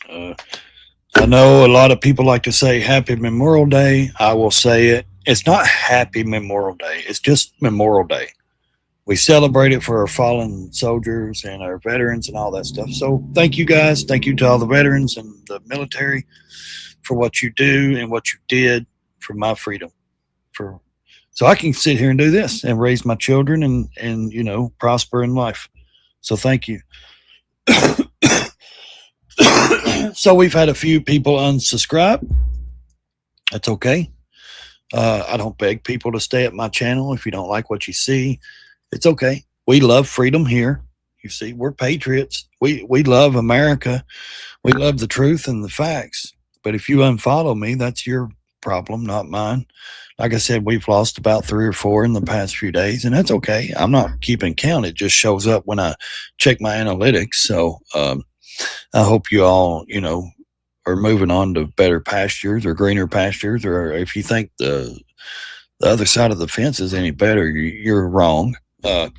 Uh, I know a lot of people like to say Happy Memorial Day. I will say it. It's not Happy Memorial Day. It's just Memorial Day. We celebrate it for our fallen soldiers and our veterans and all that stuff. So thank you guys. Thank you to all the veterans and the military for what you do and what you did for my freedom. For so I can sit here and do this and raise my children and prosper in life. So thank you. So we've had a few people unsubscribe. That's okay. I don't beg people to stay at my channel if you don't like what you see. It's okay. We love freedom here. You see, we're patriots. We love America. We love the truth and the facts. But if you unfollow me, that's your problem, not mine. Like I said, we've lost about 3 or 4 in the past few days, and that's okay. I'm not keeping count. It just shows up when I check my analytics. So I hope you all, are moving on to better pastures or greener pastures. Or if you think the other side of the fence is any better, you're wrong. But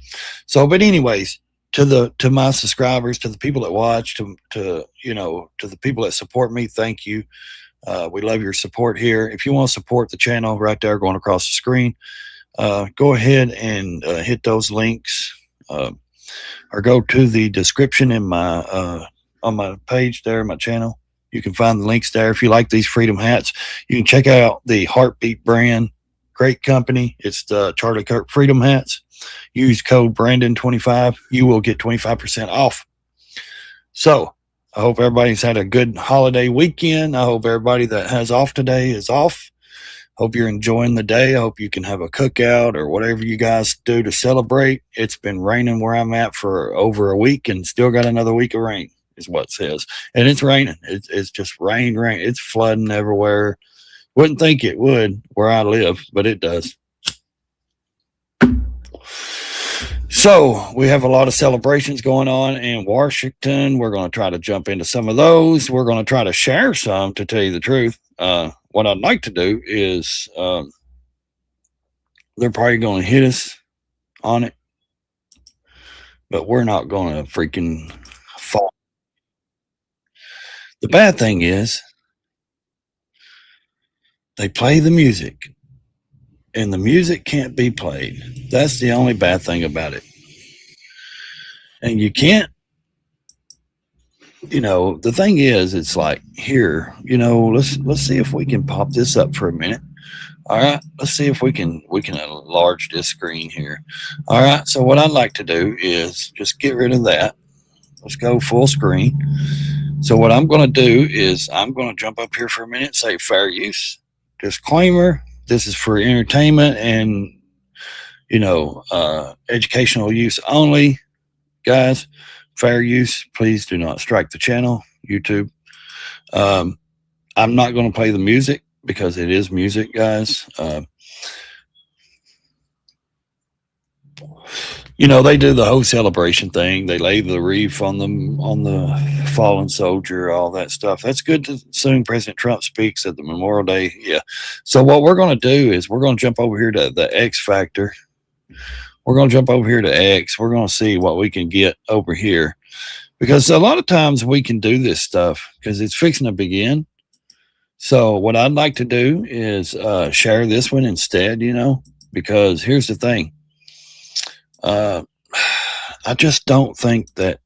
anyways, to my subscribers, to the people that watch, to the people that support me, thank you. We love your support here. If you want to support the channel, right there going across the screen, go ahead and hit those links, or go to the description in my on my page there, my channel. You can find the links there. If you like these Freedom hats, you can check out the Heartbeat brand. Great company. It's the Charlie Kirk Freedom hats. Use code Brandon25. You will get 25% off. So I hope everybody's had a good holiday weekend. I hope everybody that has off today is off. Hope you're enjoying the day. I hope you can have a cookout or whatever you guys do to celebrate. It's been raining where I'm at for over a week and still got another week of rain, is what it says. And it's raining. It's just rain. It's flooding everywhere. Wouldn't think it would where I live, but it does. So we have a lot of celebrations going on in Washington. We're going to try to jump into some of those. We're going to try to share some, to tell you the truth. What I'd like to do is they're probably going to hit us on it, but we're not going to freaking fall. The bad thing is they play the music, and the music can't be played. That's the only bad thing about it. And you can't, the thing is, it's like, here, let's see if we can pop this up for a minute. All right, let's see if we can enlarge this screen here. All right, so what I'd like to do is just get rid of that. Let's go full screen. So what I'm going to do is I'm going to jump up here for a minute, say fair use. Disclaimer, this is for entertainment and, educational use only. Guys, fair use. Please do not strike the channel, YouTube. I'm not going to play the music because it is music, guys. They do the whole celebration thing. They lay the wreath on the fallen soldier, all that stuff. That's good. Soon President Trump speaks at the Memorial Day. Yeah. So what we're going to do is we're going to jump over here to the X Factor. We're going to jump over here to X. We're going to see what we can get over here, because a lot of times we can do this stuff because it's fixing to begin. So what I'd like to do is share this one instead, because here's the thing. I just don't think that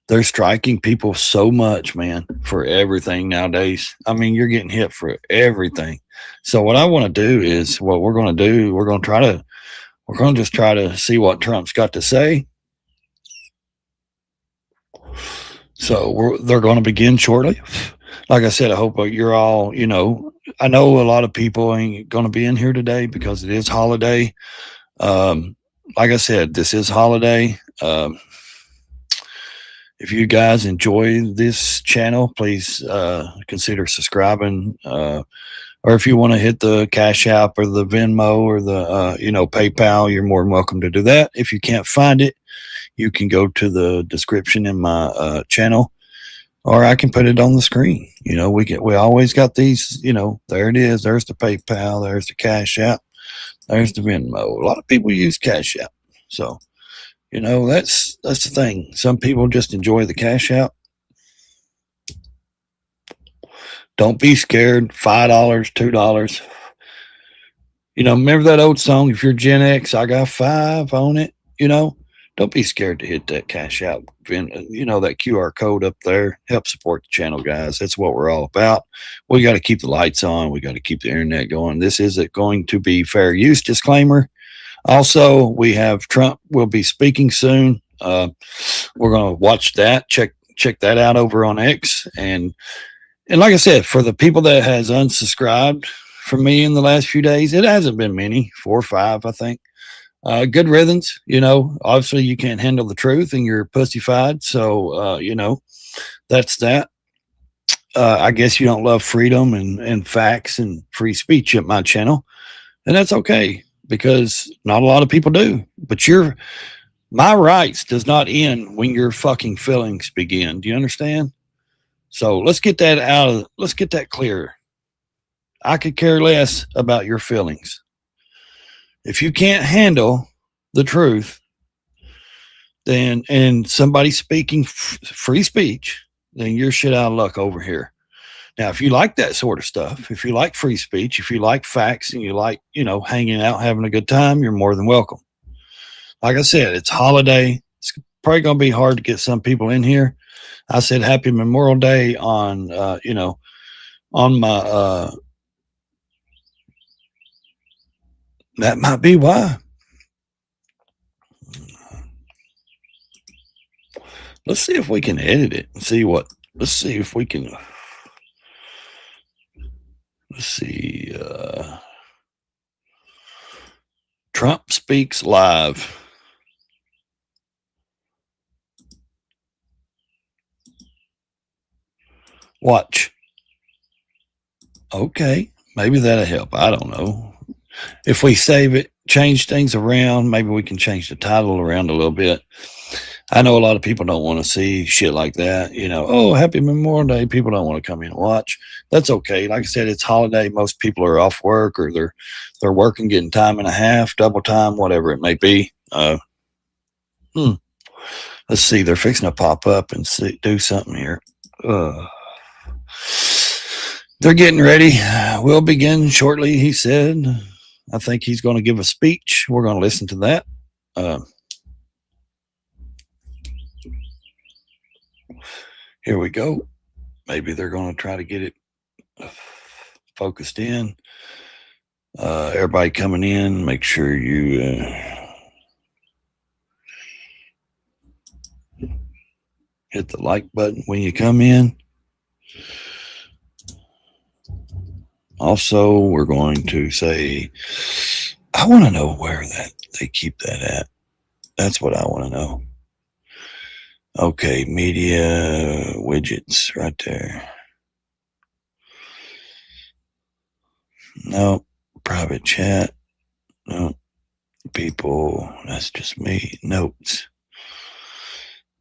they're striking people so much, man, for everything nowadays. I mean, you're getting hit for everything. So what I want to do is what we're going to do. We're going to just try to see what Trump's got to say. So they're going to begin shortly. Like I said, I hope you're all, I know a lot of people ain't going to be in here today because it is holiday. Like I said, this is holiday. If you guys enjoy this channel, please consider subscribing. Or if you want to hit the Cash App or the Venmo or the PayPal, you're more than welcome to do that. If you can't find it, you can go to the description in my channel, or I can put it on the screen. We always got these. There it is. There's the PayPal. There's the Cash App. There's the Venmo. A lot of people use Cash App, so that's the thing. Some people just enjoy the Cash App. Don't be scared. $5, $2. Remember that old song, if you're Gen X, I got 5 on it, don't be scared to hit that cash out, that QR code up there. Help support the channel, guys. That's what we're all about. We got to keep the lights on. We got to keep the internet going. This isn't going to be fair use, disclaimer. Also, we have Trump will be speaking soon. We're going to watch that, check that out over on X. And like I said, for the people that has unsubscribed from me in the last few days, it hasn't been many, 4 or 5, I think. Good riddance. Obviously you can't handle the truth and you're pussyfied. So, that's that. I guess you don't love freedom and facts and free speech at my channel. And that's okay, because not a lot of people do. But my rights does not end when your fucking feelings begin. Do you understand? So let's get that clear. I could care less about your feelings. If you can't handle the truth, then, and somebody speaking free speech, then you're shit out of luck over here. Now, if you like that sort of stuff, if you like free speech, if you like facts and you like, hanging out, having a good time, you're more than welcome. Like I said, it's holiday. It's probably going to be hard to get some people in here. I said Happy Memorial Day on, on my, that might be why. Let's see if we can edit it and see let's see if we can, let's see, Trump speaks live. Watch. Okay, maybe that'll help. I don't know. If we save it, change things around, maybe we can change the title around a little bit. I know a lot of people don't want to see shit like that. Oh, Happy Memorial Day. People don't want to come in and watch. That's okay. Like I said, it's holiday. Most people are off work, or they're working, getting time and a half, double time, whatever it may be. Let's see. They're fixing to pop up and do something here. They're getting ready. We'll begin shortly, he said. I think he's going to give a speech. We're going to listen to that. Here we go. Maybe they're going to try to get it focused in. Everybody coming in, make sure you hit the like button when you come in. Also, we're going to say, I want to know where that they keep that at. That's what I want to know. Okay, media widgets right there. No, private chat. No, people. That's just me. Notes.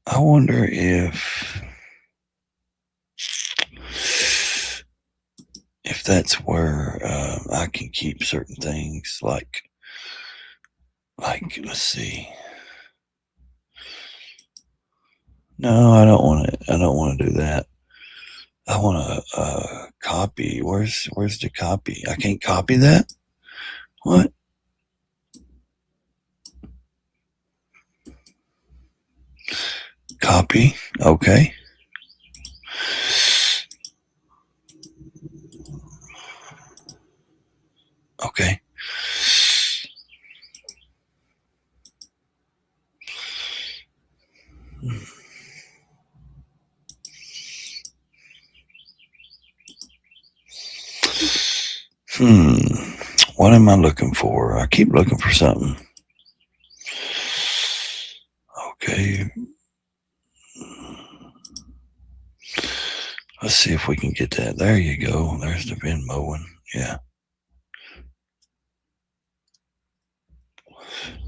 I wonder if that's where I can keep certain things, like let's see. No, I don't want to. I don't want to do that. I want to copy. Where's the copy? I can't copy that. What? Copy. Okay. Okay. What am I looking for? I keep looking for something. Okay. Let's see if we can get that. There you go. There's the Venmo one. Yeah.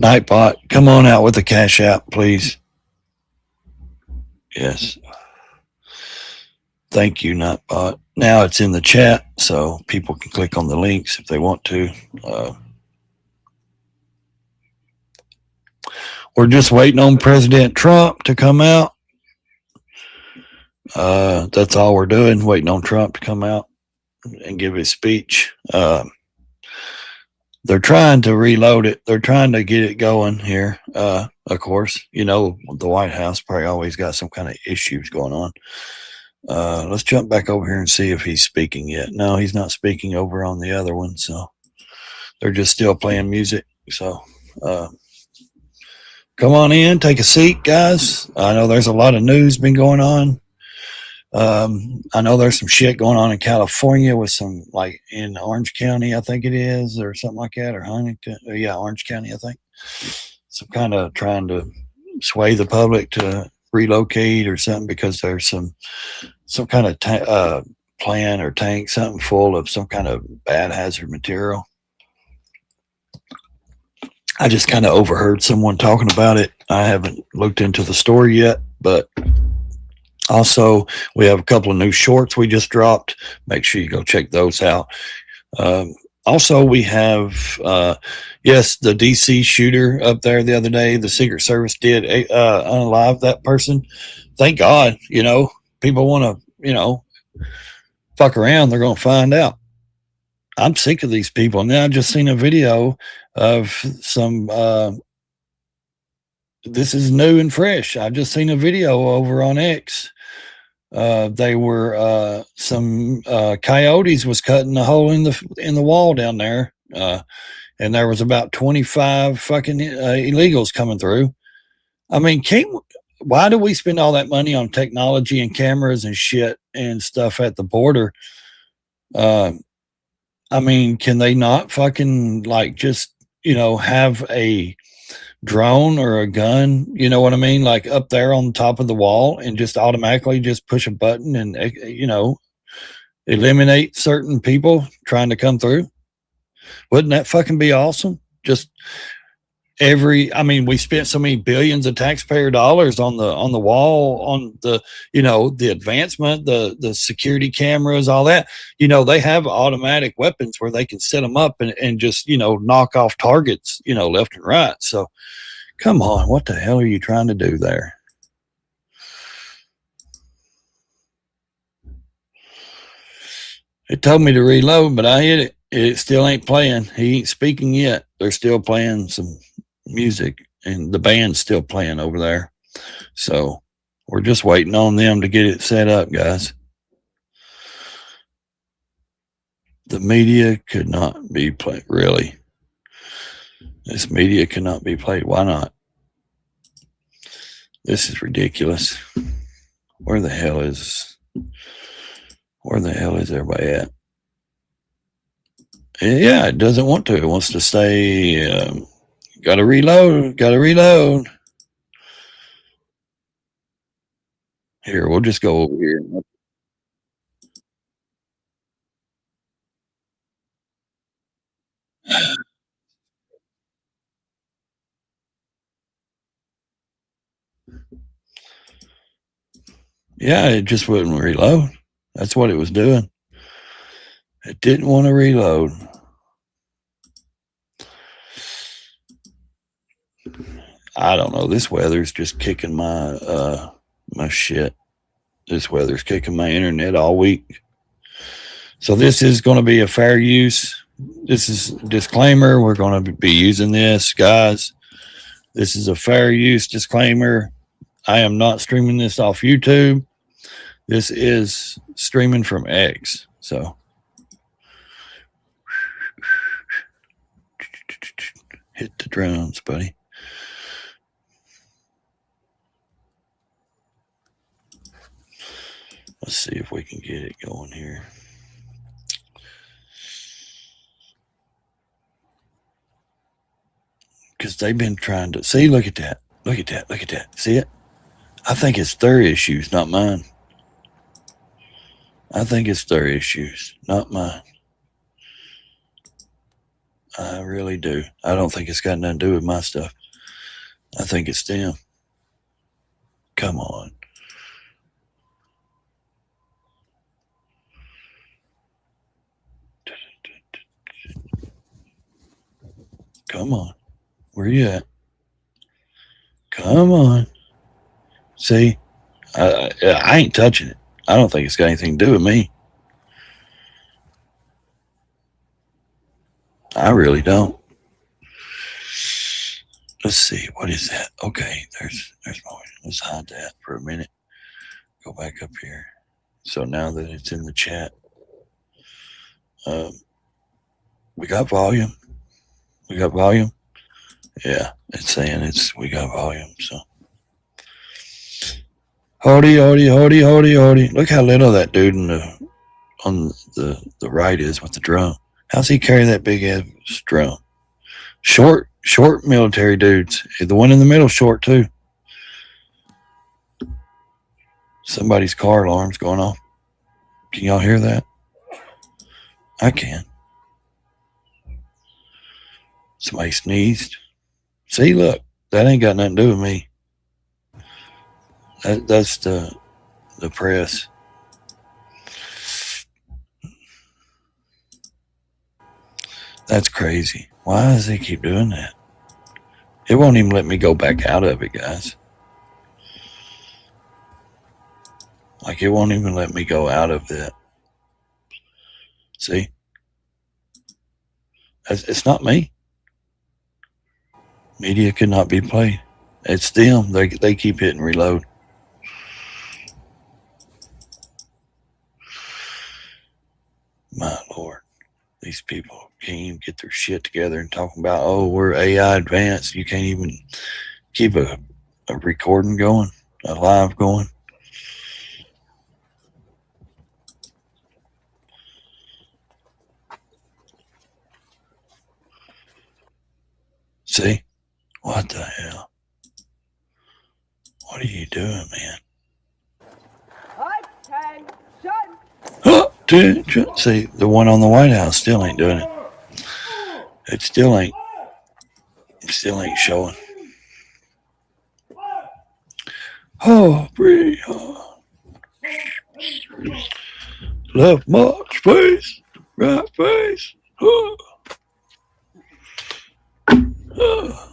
Nightbot, come on out with the cash app, please. Yes. Thank you, Nightbot. Now it's in the chat, so people can click on the links if they want to. We're just waiting on President Trump to come out. That's all we're doing, waiting on Trump to come out. and give his speech. They're trying to reload it. They're trying to get it going here. Of course, you know, the White House probably always got some kind of issues going on. Let's jump back over here and see if he's speaking yet. No, he's not speaking over on the other one. So they're just still playing music. So come on in, take a seat, guys. I know there's a lot of news been going on. I know there's some shit going on in California with some, like in Orange County, I think it is, or something like that, or Huntington. Yeah, Orange County, I think. Some kind of trying to sway the public to relocate or something because there's some kind of plan or tank, something full of some kind of bad hazard material. I just kind of overheard someone talking about it. I haven't looked into the story yet, but also we have a couple of new shorts we just dropped. Make sure you go check those out. Also, we have, yes, the DC shooter up there the other day. The Secret Service did unalive that person. Thank God, you know, people want to, you know, fuck around. They're going to find out. I'm sick of these people. Now I just seen a video of some, this is new and fresh. I just seen a video over on X. They were some coyotes was cutting a hole in the wall down there, and there was about 25 fucking illegals coming through. I mean, why do we spend all that money on technology and cameras and shit and stuff at the border? I mean, can they not fucking like just, you know, have a drone or a gun, you know what I mean, like up there on the top of the wall and just automatically just push a button and, you know, eliminate certain people trying to come through? Wouldn't that fucking be awesome? Just I mean, we spent so many billions of taxpayer dollars on the wall, on the, you know, the advancement, the security cameras, all that. You know, they have automatic weapons where they can set them up and just, you know, knock off targets, you know, left and right. So come on, what the hell are you trying to do there? It told me to reload, but I hit it. It still ain't playing. He ain't speaking yet. They're still playing some music and the band's still playing over there. So we're just waiting on them to get it set up, guys. The media could not be played. Really? This media cannot be played. Why not? This is ridiculous. Where the hell is everybody at? Yeah, it doesn't want to. It wants to stay. Gotta reload. Here, we'll just go over here. Yeah, it just wouldn't reload. That's what it was doing. It didn't want to reload. I don't know. This weather's just kicking my my shit. This weather's kicking my internet all week. So this is going to be a fair use. This is a disclaimer. We're going to be using this, guys. This is a fair use disclaimer. I am not streaming this off YouTube. This is streaming from X. So hit the drums, buddy. Let's see if we can get it going here. Because they've been trying to see. Look at that. See it? I think it's their issues, not mine. I think it's their issues, not mine. I really do. I don't think it's got nothing to do with my stuff. I think it's them. Come on. Come on. Where you at? Come on. See, I ain't touching it. I don't think it's got anything to do with me. I really don't. Let's see. What is that? Okay, there's more. Let's hide that for a minute. Go back up here. So now that it's in the chat, um, we got volume. We got volume. Yeah, it's saying we got volume. So Hody, hody, hody, hody, hody. Look how little that dude on the right is with the drum. How's he carry that big ass drum? Short military dudes. The one in the middle short too. Somebody's car alarm's going off. Can y'all hear that? I can. Somebody sneezed. See, look, that ain't got nothing to do with me. That's the press. That's crazy. Why does he keep doing that? It won't even let me go back out of it, guys. Like, it won't even let me go out of that. See? It's not me. Media could not be played. It's them. They keep hitting reload. My Lord. These people can't even get their shit together and talking about, oh, we're AI advanced. You can't even keep a recording going, a live going. See? What the hell? What are you doing, man? Attention. See, the one on the White House still ain't doing it. It still ain't showing. Oh, breathe. Left march face, right face. Oh. Oh.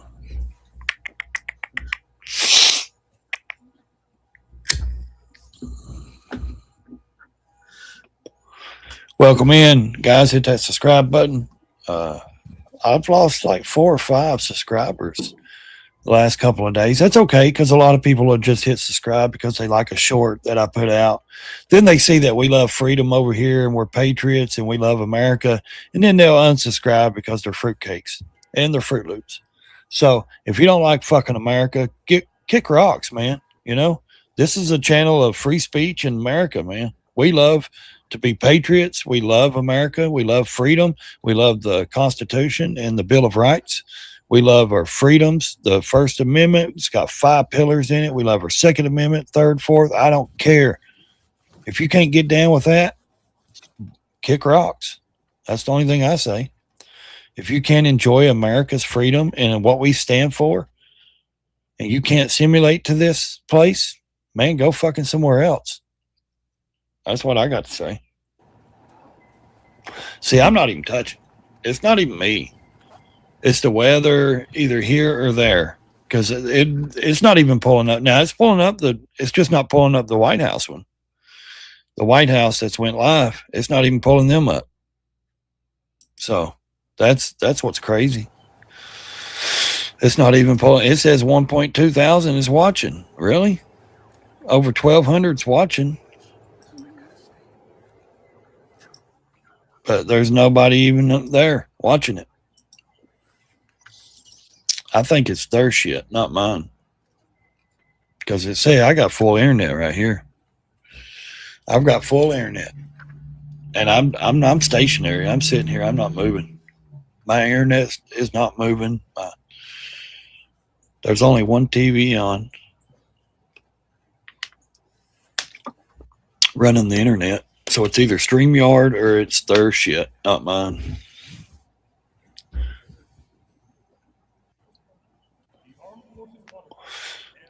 Welcome in, guys. Hit that subscribe button. I've lost like 4 or 5 subscribers the last couple of days. That's okay, because a lot of people will just hit subscribe because they like a short that I put out. Then they see that we love freedom over here and we're patriots and we love America, and then they'll unsubscribe because they're fruitcakes and they're Fruit Loops. So if you don't like fucking America, kick rocks, man. You know, this is a channel of free speech in America, man. We love to be patriots. We love America. We love freedom. We love the Constitution and the Bill of Rights. We love our freedoms. The First Amendment, it's got 5 pillars in it. We love our Second Amendment, third, fourth. I don't care. If you can't get down with that, kick rocks. That's the only thing I say. If you can't enjoy America's freedom and what we stand for, and you can't simulate to this place, man, go fucking somewhere else. That's what I got to say. See, I'm not even touching. It's not even me. It's the weather either here or there, because it's not even pulling up. Now it's pulling up it's just not pulling up the White House one. The White House that's went live, it's not even pulling them up. So that's what's crazy. It's not even pulling. It says 1.2 thousand is watching. Really? Over 1,200's watching. But there's nobody even up there watching it. I think it's their shit, not mine. Because it say I got full internet right here. I've got full internet, and I'm stationary. I'm sitting here. I'm not moving. My internet is not moving. There's only one TV on running the internet. So it's either StreamYard or it's their shit, not mine.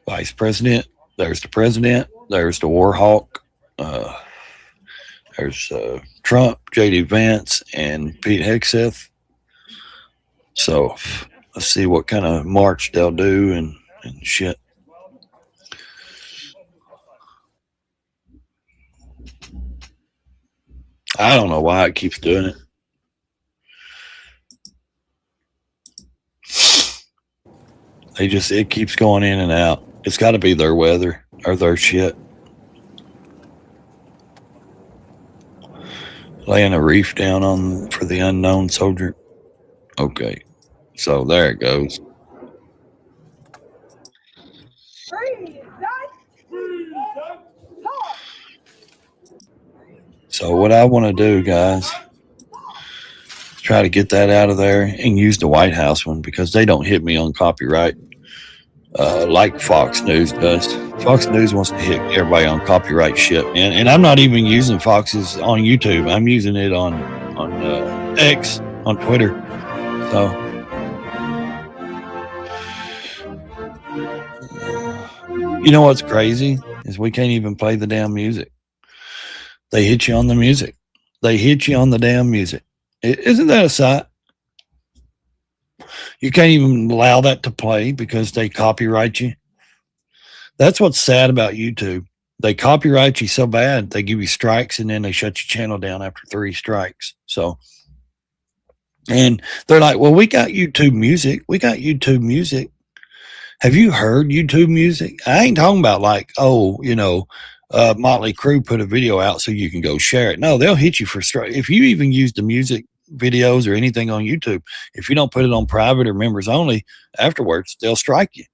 Vice President. There's the President. There's the Warhawk. There's Trump, J.D. Vance, and Pete Hegseth. So let's see what kind of march they'll do and shit. I don't know why it keeps doing it. It keeps going in and out. It's got to be their weather or their shit. Laying a reef down on for the unknown soldier. Okay, so there it goes. So what I want to do, guys, is try to get that out of there and use the White House one because they don't hit me on copyright like Fox News does. Fox News wants to hit everybody on copyright shit, man. And I'm not even using Fox's on YouTube. I'm using it on X, on Twitter. So you know what's crazy is we can't even play the damn music. They hit you on the music. They hit you on the damn music. Isn't that a sight? You can't even allow that to play because they copyright you. That's what's sad about YouTube. They copyright you so bad, they give you strikes and then they shut your channel down after 3 strikes. So, and they're like, well, we got YouTube music. We got YouTube music. Have you heard YouTube music? I ain't talking about like, oh, you know, Motley Crue put a video out so you can go share it. No, they'll hit you for strike. If you even use the music videos or anything on YouTube, if you don't put it on private or members only afterwards, they'll strike you.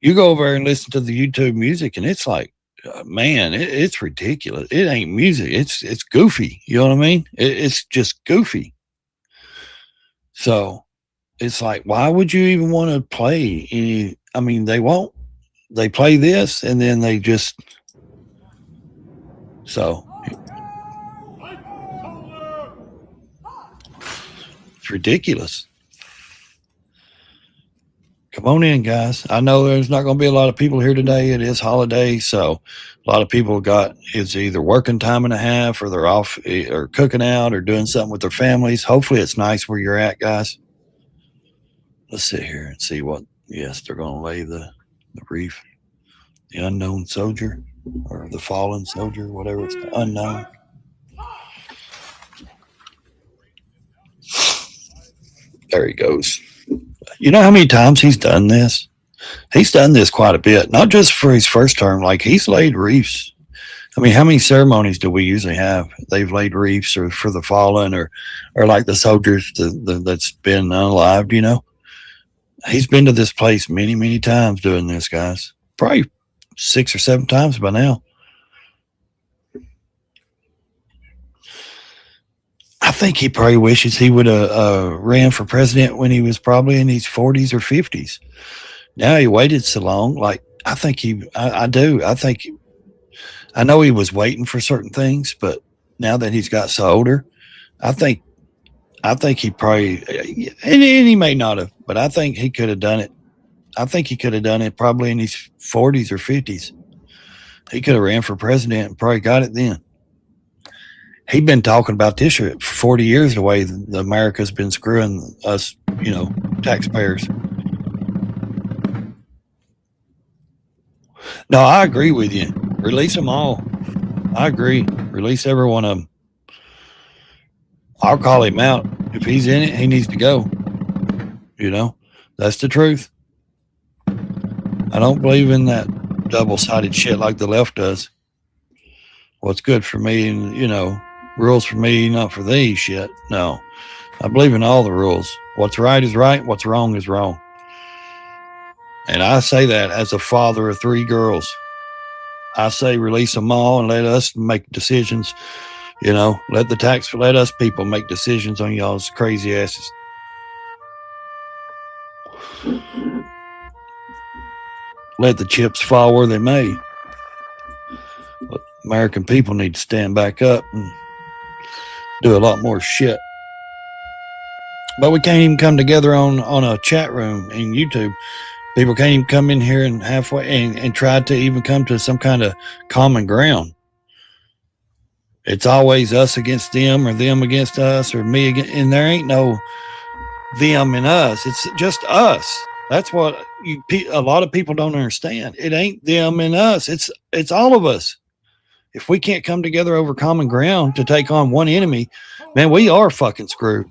You go over and listen to the YouTube music and it's like, man, it's ridiculous. It ain't music. It's goofy. You know what I mean? It's just goofy. So it's like, why would you even want to play any? I mean, they won't. They play this and then they just, so it's ridiculous. Come on in, guys. I know there's not going to be a lot of people here today. It is holiday, so a lot of people it's either working time and a half or they're off or cooking out or doing something with their families. Hopefully it's nice where you're at, guys. Let's sit here and see what, yes, they're going to lay the reef, the unknown soldier or the fallen soldier, whatever it's unknown. There he goes. You know how many times he's done this? He's done this quite a bit, not just for his first term. Like he's laid reefs. I mean, how many ceremonies do we usually have? They've laid reefs or for the fallen or like the soldiers that's been unalived, you know? He's been to this place many, many times doing this, guys. Probably 6 or 7 times by now. I think he probably wishes he would have ran for president when he was probably in his 40s or 50s. Now he waited so long. Like, I think I do. I know he was waiting for certain things, but now that he's got so older, I think he probably, and he may not have, but I think he could have done it. I think he could have done it probably in his 40s or 50s. He could have ran for president and probably got it then. He'd been talking about this for 40 years, the way America's been screwing us, you know, taxpayers. No, I agree with you. Release them all. I agree. Release every one of them. I'll call him out. If he's in it, he needs to go. You know, that's the truth. I don't believe in that double-sided shit like the left does. What's good for me and, you know, rules for me, not for thee shit. No, I believe in all the rules. What's right is right. What's wrong is wrong. And I say that as a father of 3 girls. I say release them all and let us make decisions. You know, let us people make decisions on y'all's crazy asses. Let the chips fall where they may. But American people need to stand back up and do a lot more shit. But we can't even come together on a chat room in YouTube. People can't even come in here and halfway and try to even come to some kind of common ground. It's always us against them or them against us or me against, and there ain't no them and us. It's just us. That's what a lot of people don't understand. It ain't them and us. It's all of us. If we can't come together over common ground to take on one enemy, man, we are fucking screwed.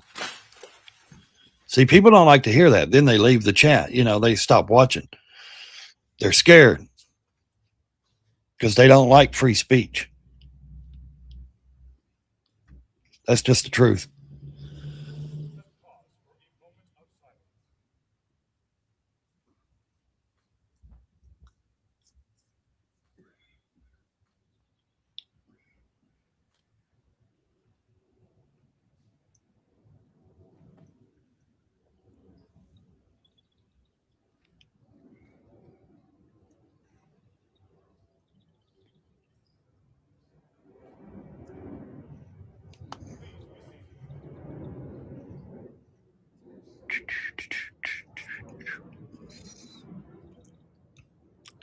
See, people don't like to hear that. Then they leave the chat. They stop watching. They're scared because they don't like free speech. That's just the truth.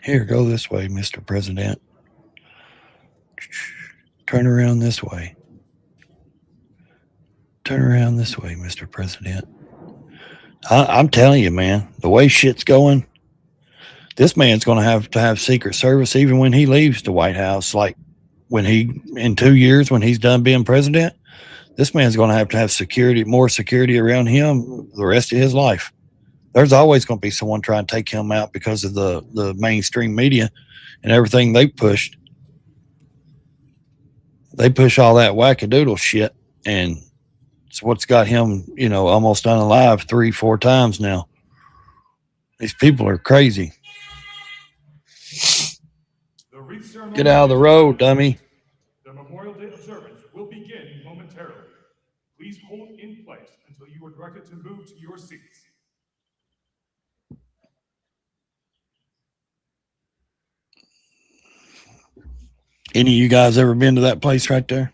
Here, go this way, Mr. President. Turn around this way. Turn around this way, Mr. President. I'm telling you, man, the way shit's going, this man's going to have Secret Service even when he leaves the White House. Like in 2 years, when he's done being president, this man's going to have security, more security around him the rest of his life. There's always going to be someone trying to take him out because of the mainstream media and everything they pushed. They push all that wackadoodle shit, and it's what's got him, almost unalive 3-4 times now. These people are crazy. Get out of the road, dummy. The Memorial Day observance will begin momentarily. Please hold in place until you are directed to move to your seats. Any of you guys ever been to that place right there?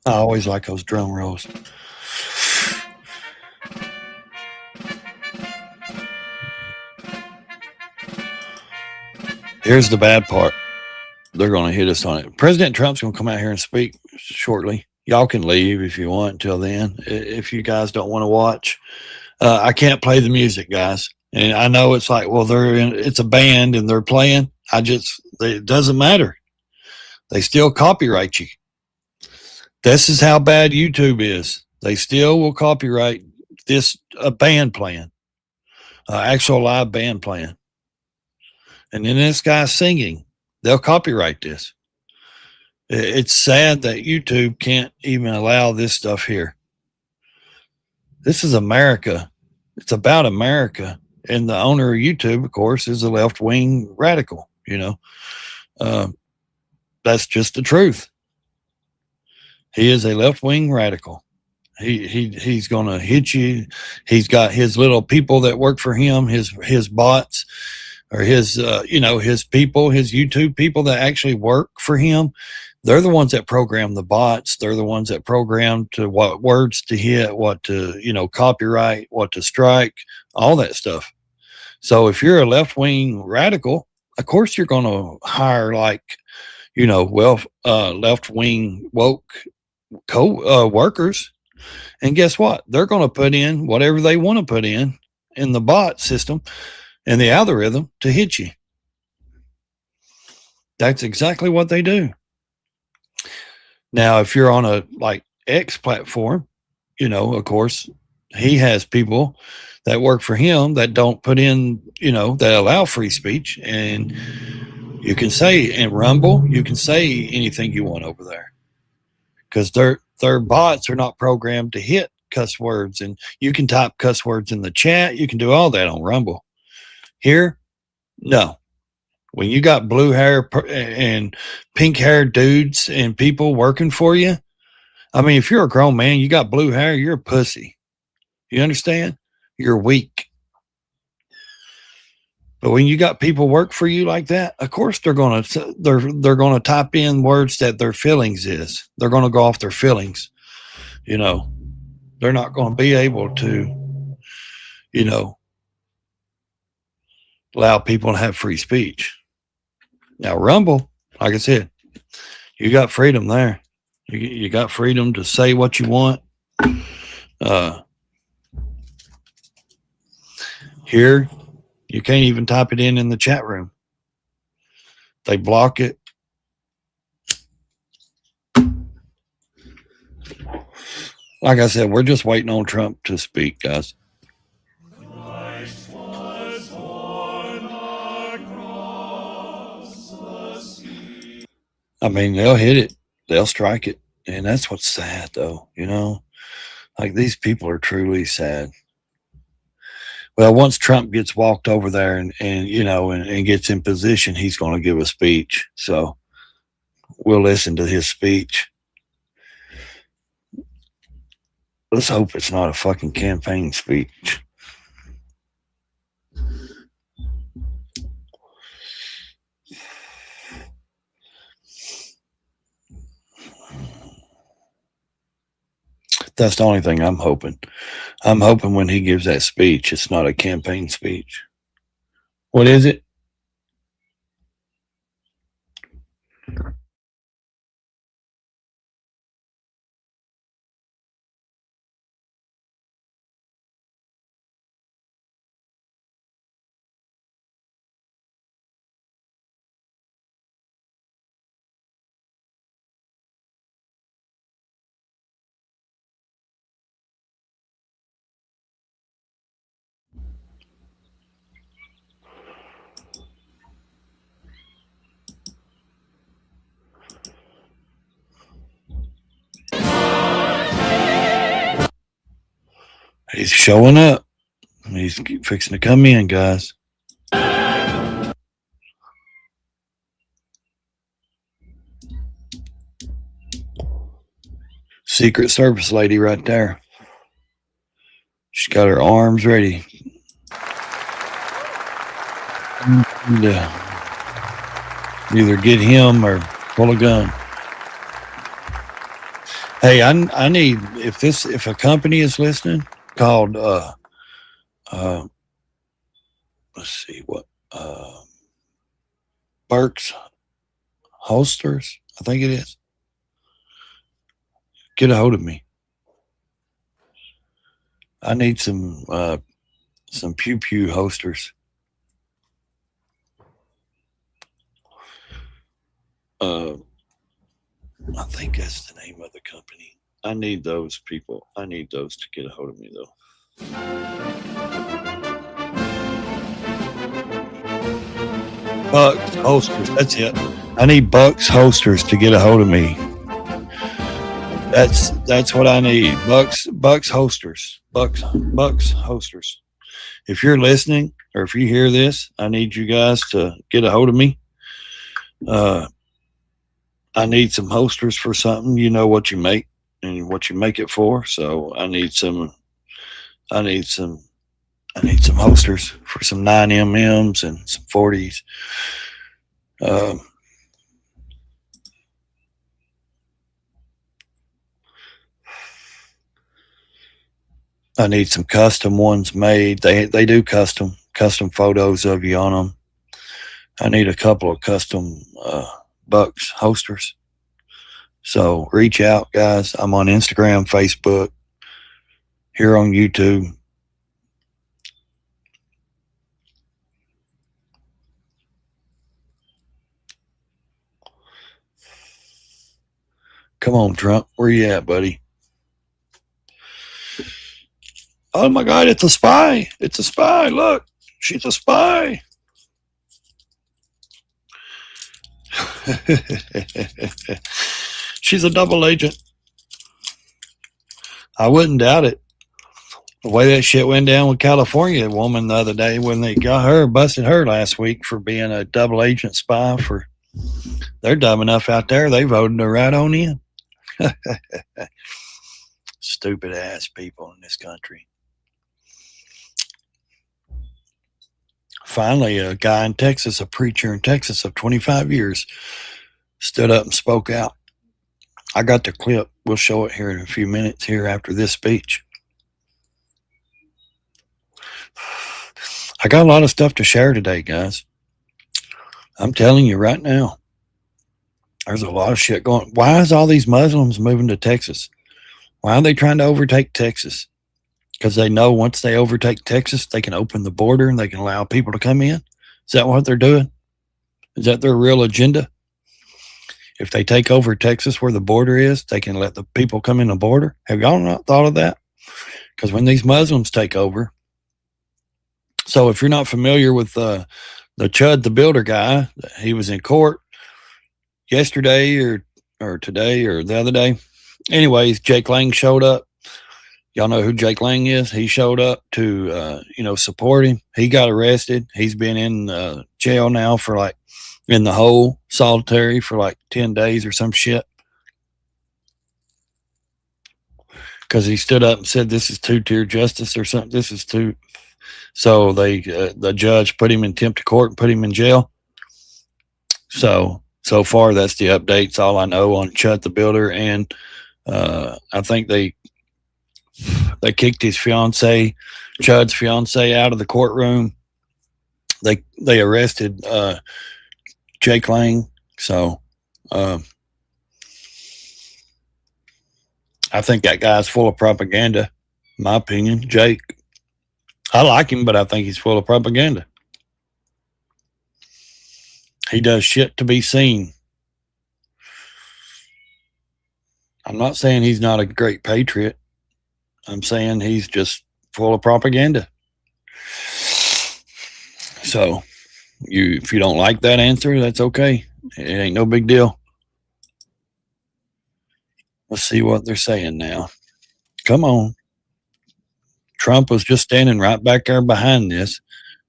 I always like those drum rolls. Here's the bad part. They're going to hit us on it. President Trump's going to come out here and speak shortly. Y'all can leave if you want until then. If you guys don't want to watch, I can't play the music, guys. And I know it's like, well, it's a band and they're playing. It doesn't matter. They still copyright you. This is how bad YouTube is. They still will copyright a band playing, actual live band playing. And then this guy singing, they'll copyright this. It's sad that YouTube can't even allow this stuff here. This is America. It's about America. And the owner of YouTube, of course, is a left-wing radical, that's just the truth. He is a left-wing radical. He's going to hit you. He's got his little people that work for him, his bots, or his his people, his YouTube people that actually work for him. They're the ones that program the bots. They're the ones that program to what words to hit, what to copyright, what to strike, all that stuff. So if you're a left-wing radical, of course you're going to hire left-wing woke workers. And guess what? They're going to put in whatever they want to put in the bot system and the algorithm to hit you. That's exactly what they do. Now, if you're on a X platform, of course, he has people that work for him that don't put in, that allow free speech. And you can say in Rumble, you can say anything you want over there because their bots are not programmed to hit cuss words. And you can type cuss words in the chat. You can do all that on Rumble. Here, no. When you got blue hair and pink haired dudes and people working for you, I mean, if you're a grown man, you got blue hair, you're a pussy. You understand? You're weak. But when you got people work for you like that, of course they're gonna type in words that their feelings is. They're gonna go off their feelings. You know, they're not gonna be able to, you know, allow people to have free speech. Now Rumble, like I said, you got freedom there. You got freedom to say what you want. Here, you can't even type it in the chat room. They block it. Like I said, we're just waiting on Trump to speak, guys. I mean, they'll hit it. They'll strike it. And that's what's sad, though, you know? Like, these people are truly sad. Well, once Trump gets walked over there and you know, and gets in position, he's going to give a speech. So we'll listen to his speech. Let's hope it's not a fucking campaign speech. That's the only thing I'm hoping. I'm hoping when he gives that speech, it's not a campaign speech. What is it? He's showing up. He's fixing to come in, guys. Secret Service lady right there. She's got her arms ready. And, either get him or pull a gun. Hey, I need, if a company is listening called let's see what Burks Holsters, I think it is. Get a hold of me. I need some pew pew holsters. I think that's the name of the company. I need those people. I need those to get a hold of me, though. Bucks holsters. That's it. I need Bucks holsters to get a hold of me. That's what I need. Bucks holsters. Bucks holsters. If you're listening or if you hear this, I need you guys to get a hold of me. I need some holsters for something. You know what you make and what you make it for. So I need some holsters for some 9mm and some 40s. I need some custom ones made. They do custom photos of you on them. I need a couple of custom Bucks holsters. So reach out, guys. I'm on Instagram, Facebook, here on YouTube. Come on, Trump. Where you at, buddy? Oh my God, it's a spy. It's a spy. Look, she's a spy. She's a double agent. I wouldn't doubt it. The way that shit went down with California woman the other day when they got her, busted her last week for being a double agent spy. They're dumb enough out there, they voted her right on in. Stupid ass people in this country. Finally, a guy in Texas, a preacher in Texas of 25 years, stood up and spoke out. I got the clip. We'll show it here in a few minutes here after this speech. I got a lot of stuff to share today, guys. I'm telling you right now, there's a lot of shit going. Why is all these Muslims moving to Texas? Why are they trying to overtake Texas? Because they know once they overtake Texas, they can open the border and they can allow people to come in. Is that what they're doing? Is that their real agenda? If they take over Texas where the border is, they can let the people come in the border. Have y'all not thought of that? Because when these Muslims take over, so if you're not familiar with the Chud the Builder guy, he was in court yesterday or today or the other day. Anyways, Jake Lang showed up. Y'all know who Jake Lang is? He showed up to, support him. He got arrested. He's been in jail now for in the hole, solitary for 10 days or some shit. Because he stood up and said, this is two-tier justice or something. This is too. So the judge put him in contempt of court and put him in jail. So far, that's the updates. All I know on Chud the Builder. And I think they kicked his fiance, Chud's fiance, out of the courtroom. They arrested Jake Lang. So I think that guy's full of propaganda, in my opinion. Jake, I like him, but I think he's full of propaganda. He does shit to be seen. I'm not saying he's not a great patriot. I'm saying he's just full of propaganda. So if you don't like that answer, that's okay. It ain't no big deal. Let's see what they're saying now. Come on. Trump was just standing right back there behind this.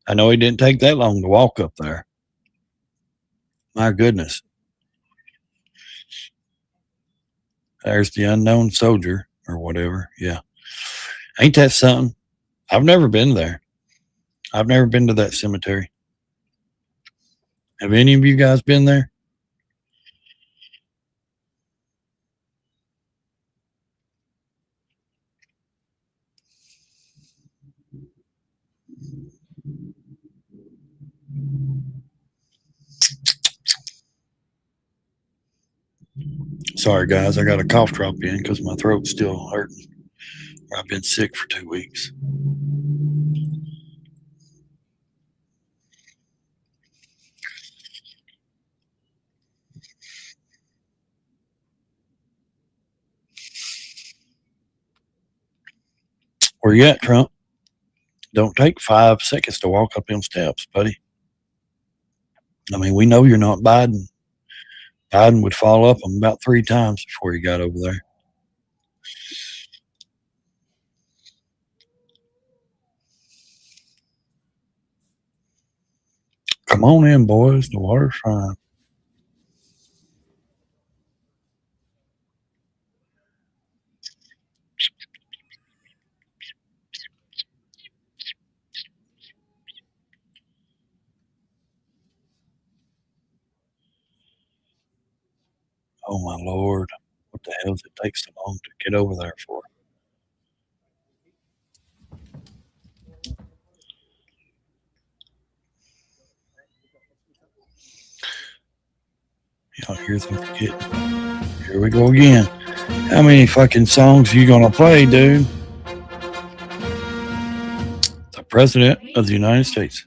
I know he didn't take that long to walk up there. My goodness. There's the unknown soldier or whatever. Yeah. Ain't that something? I've never been there. I've never been to that cemetery. Have any of you guys been there? Sorry, guys. I got a cough drop in because my throat's still hurting. I've been sick for 2 weeks. Where you at, Trump? Don't take 5 seconds to walk up them steps, buddy. I mean, we know you're not Biden. Biden would fall up him about 3 times before he got over there. Come on in, boys. The water's fine. Oh, my Lord. What the hell does it take so long to get over there for? Y'all hear them get. Here we go again. How many fucking songs you gonna play, dude? The President of the United States.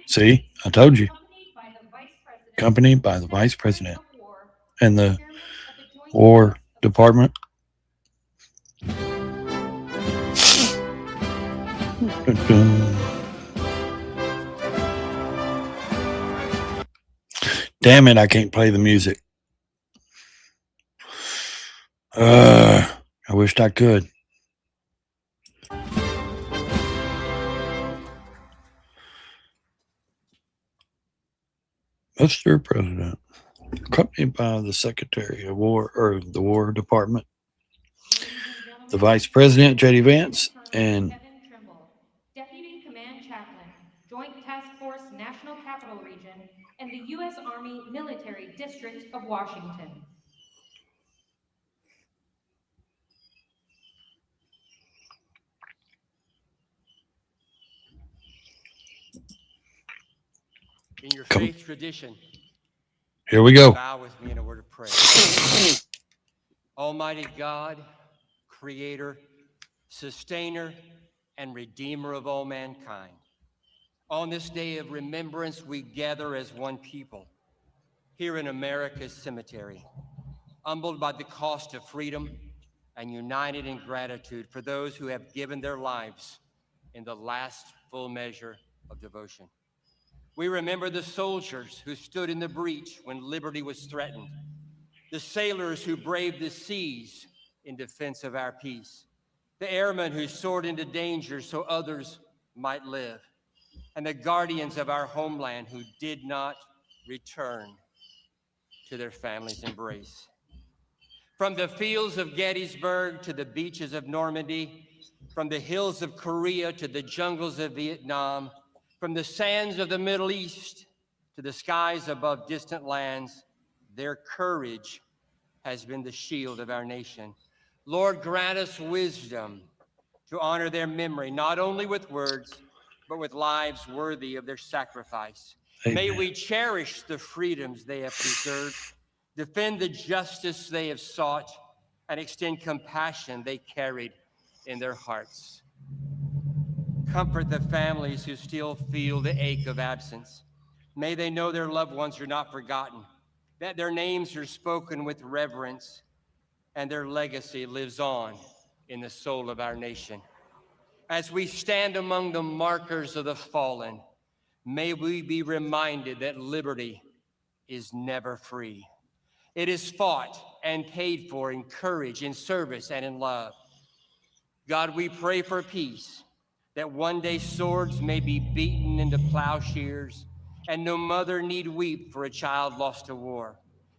See, I told you. Accompanied by the Vice President and the War Department. Damn it, I can't play the music. I wished I could. Mr. President, accompanied by the Secretary of War or the War Department, the Vice President, J.D. Vance, and Kevin Trimble, Deputy Command Chaplain, Joint Task Force National Capital Region, and the U.S. Army Military District of Washington. In your faith tradition, here we go. bow with me in a word of prayer. Almighty God, creator, sustainer, and redeemer of all mankind, on this day of remembrance, we gather as one people here in America's cemetery, humbled by the cost of freedom and united in gratitude for those who have given their lives in the last full measure of devotion. We remember the soldiers who stood in the breach when liberty was threatened, the sailors who braved the seas in defense of our peace, the airmen who soared into danger so others might live, and the guardians of our homeland who did not return to their families' embrace. From the fields of Gettysburg to the beaches of Normandy, from the hills of Korea to the jungles of Vietnam, from the sands of the Middle East to the skies above distant lands, their courage has been the shield of our nation. Lord, grant us wisdom to honor their memory, not only with words, but with lives worthy of their sacrifice. Amen. May we cherish the freedoms they have preserved, defend the justice they have sought, and extend compassion they carried in their hearts. Comfort the families who still feel the ache of absence. May they know their loved ones are not forgotten, that their names are spoken with reverence, and their legacy lives on in the soul of our nation. As we stand among the markers of the fallen, may we be reminded that liberty is never free. It is fought and paid for in courage, in service, and in love. God, we pray for peace, that one day swords may be beaten into plowshares, and no mother need weep for a child lost to war.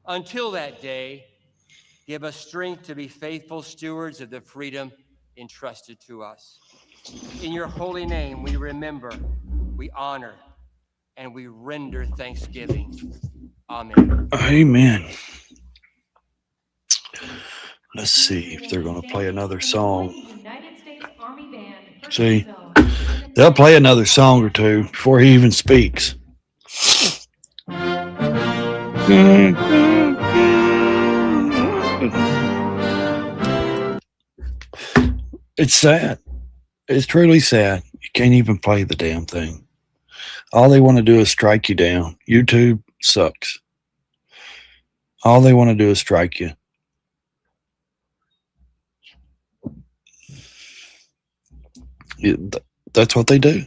Until that day, give us strength to be faithful stewards of the freedom entrusted to us. In your holy name, we remember, we honor, and we render thanksgiving. Amen. Amen. Let's see if they're going to play another song. United States Army Band. See, they'll play another song or two before he even speaks. It's sad. It's truly sad. You can't even play the damn thing. All they want to do is strike you down. YouTube sucks. All they want to do is strike you. That's what they do.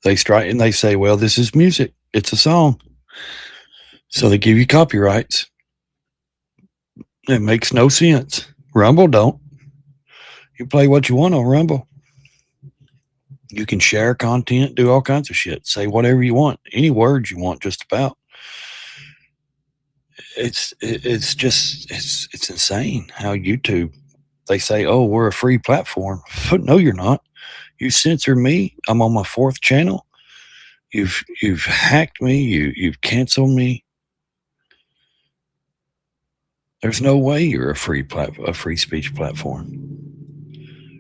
They strike and they say, well, this is music. It's a song. So they give you copyrights. It makes no sense. Rumble don't. You play what you want on Rumble. You can share content, do all kinds of shit, say whatever you want, any words you want, just about. It's insane how YouTube, they say, oh, we're a free platform. No, you're not. You censor me. I'm on my 4th channel. You've hacked me. You've canceled me. There's no way you're a free speech platform.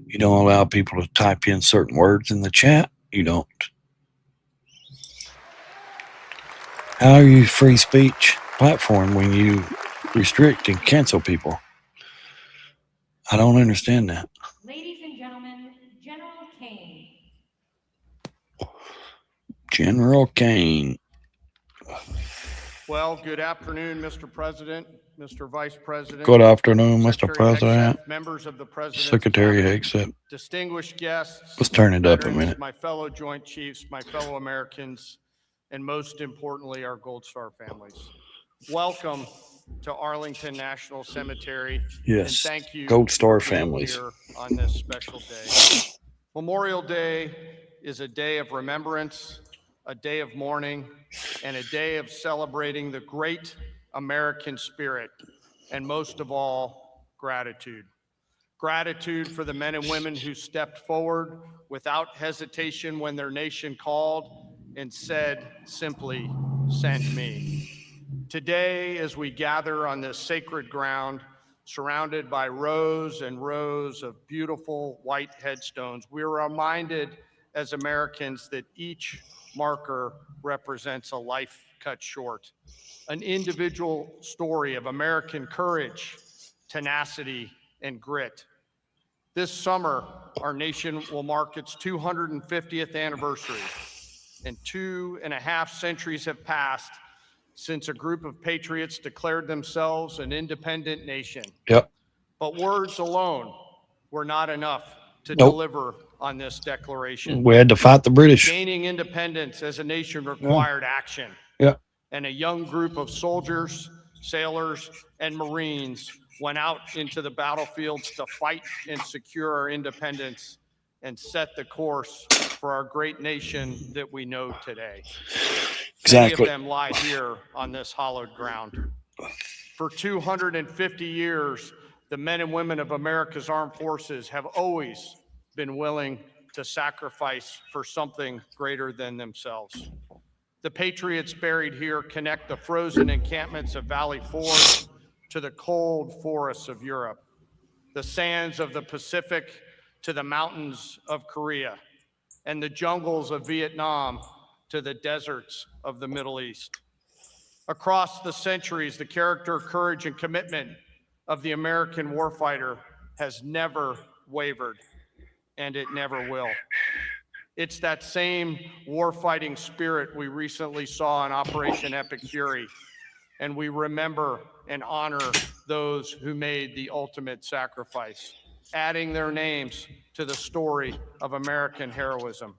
You don't allow people to type in certain words in the chat. You don't. How are you a free speech platform when you restrict and cancel people? I don't understand that. Ladies and gentlemen, General Kane. General Kane. Well, good afternoon, Mr. President, Mr. Vice President. Good afternoon, Mr. Secretary President. Hegseth, members of the President's Secretary Cabinet, Hegseth. distinguished guests. Let's turn it up a veterans, minute. My fellow Joint Chiefs, my fellow Americans, and most importantly, our Gold Star families. Welcome to Arlington National Cemetery. Yes, And thank you Gold Star for being families. here on this special day. Memorial Day is a day of remembrance, a day of mourning, and a day of celebrating the great American spirit, and most of all, gratitude. Gratitude for the men and women who stepped forward without hesitation when their nation called and said simply, "Send me." Today, as we gather on this sacred ground, surrounded by rows and rows of beautiful white headstones, we are reminded as Americans that each marker represents a life cut short, an individual story of American courage, tenacity, and grit. This summer, our nation will mark its 250th anniversary, and 2.5 centuries have passed since a group of patriots declared themselves an independent nation. Yep. But words alone were not enough to Nope. deliver on this declaration. We had to fight the British. Gaining independence as a nation required action. Yeah. And a young group of soldiers, sailors, and Marines went out into the battlefields to fight and secure our independence and set the course for our great nation that we know today. Many Exactly. of them lie here on this hallowed ground. For 250 years, the men and women of America's armed forces have always been willing to sacrifice for something greater than themselves. The patriots buried here connect the frozen encampments of Valley Forge to the cold forests of Europe, the sands of the Pacific to the mountains of Korea, and the jungles of Vietnam to the deserts of the Middle East. Across the centuries, the character, courage, and commitment of the American warfighter has never wavered, and it never will. It's that same warfighting spirit we recently saw in Operation Epic Fury, and we remember and honor those who made the ultimate sacrifice, adding their names to the story of American heroism.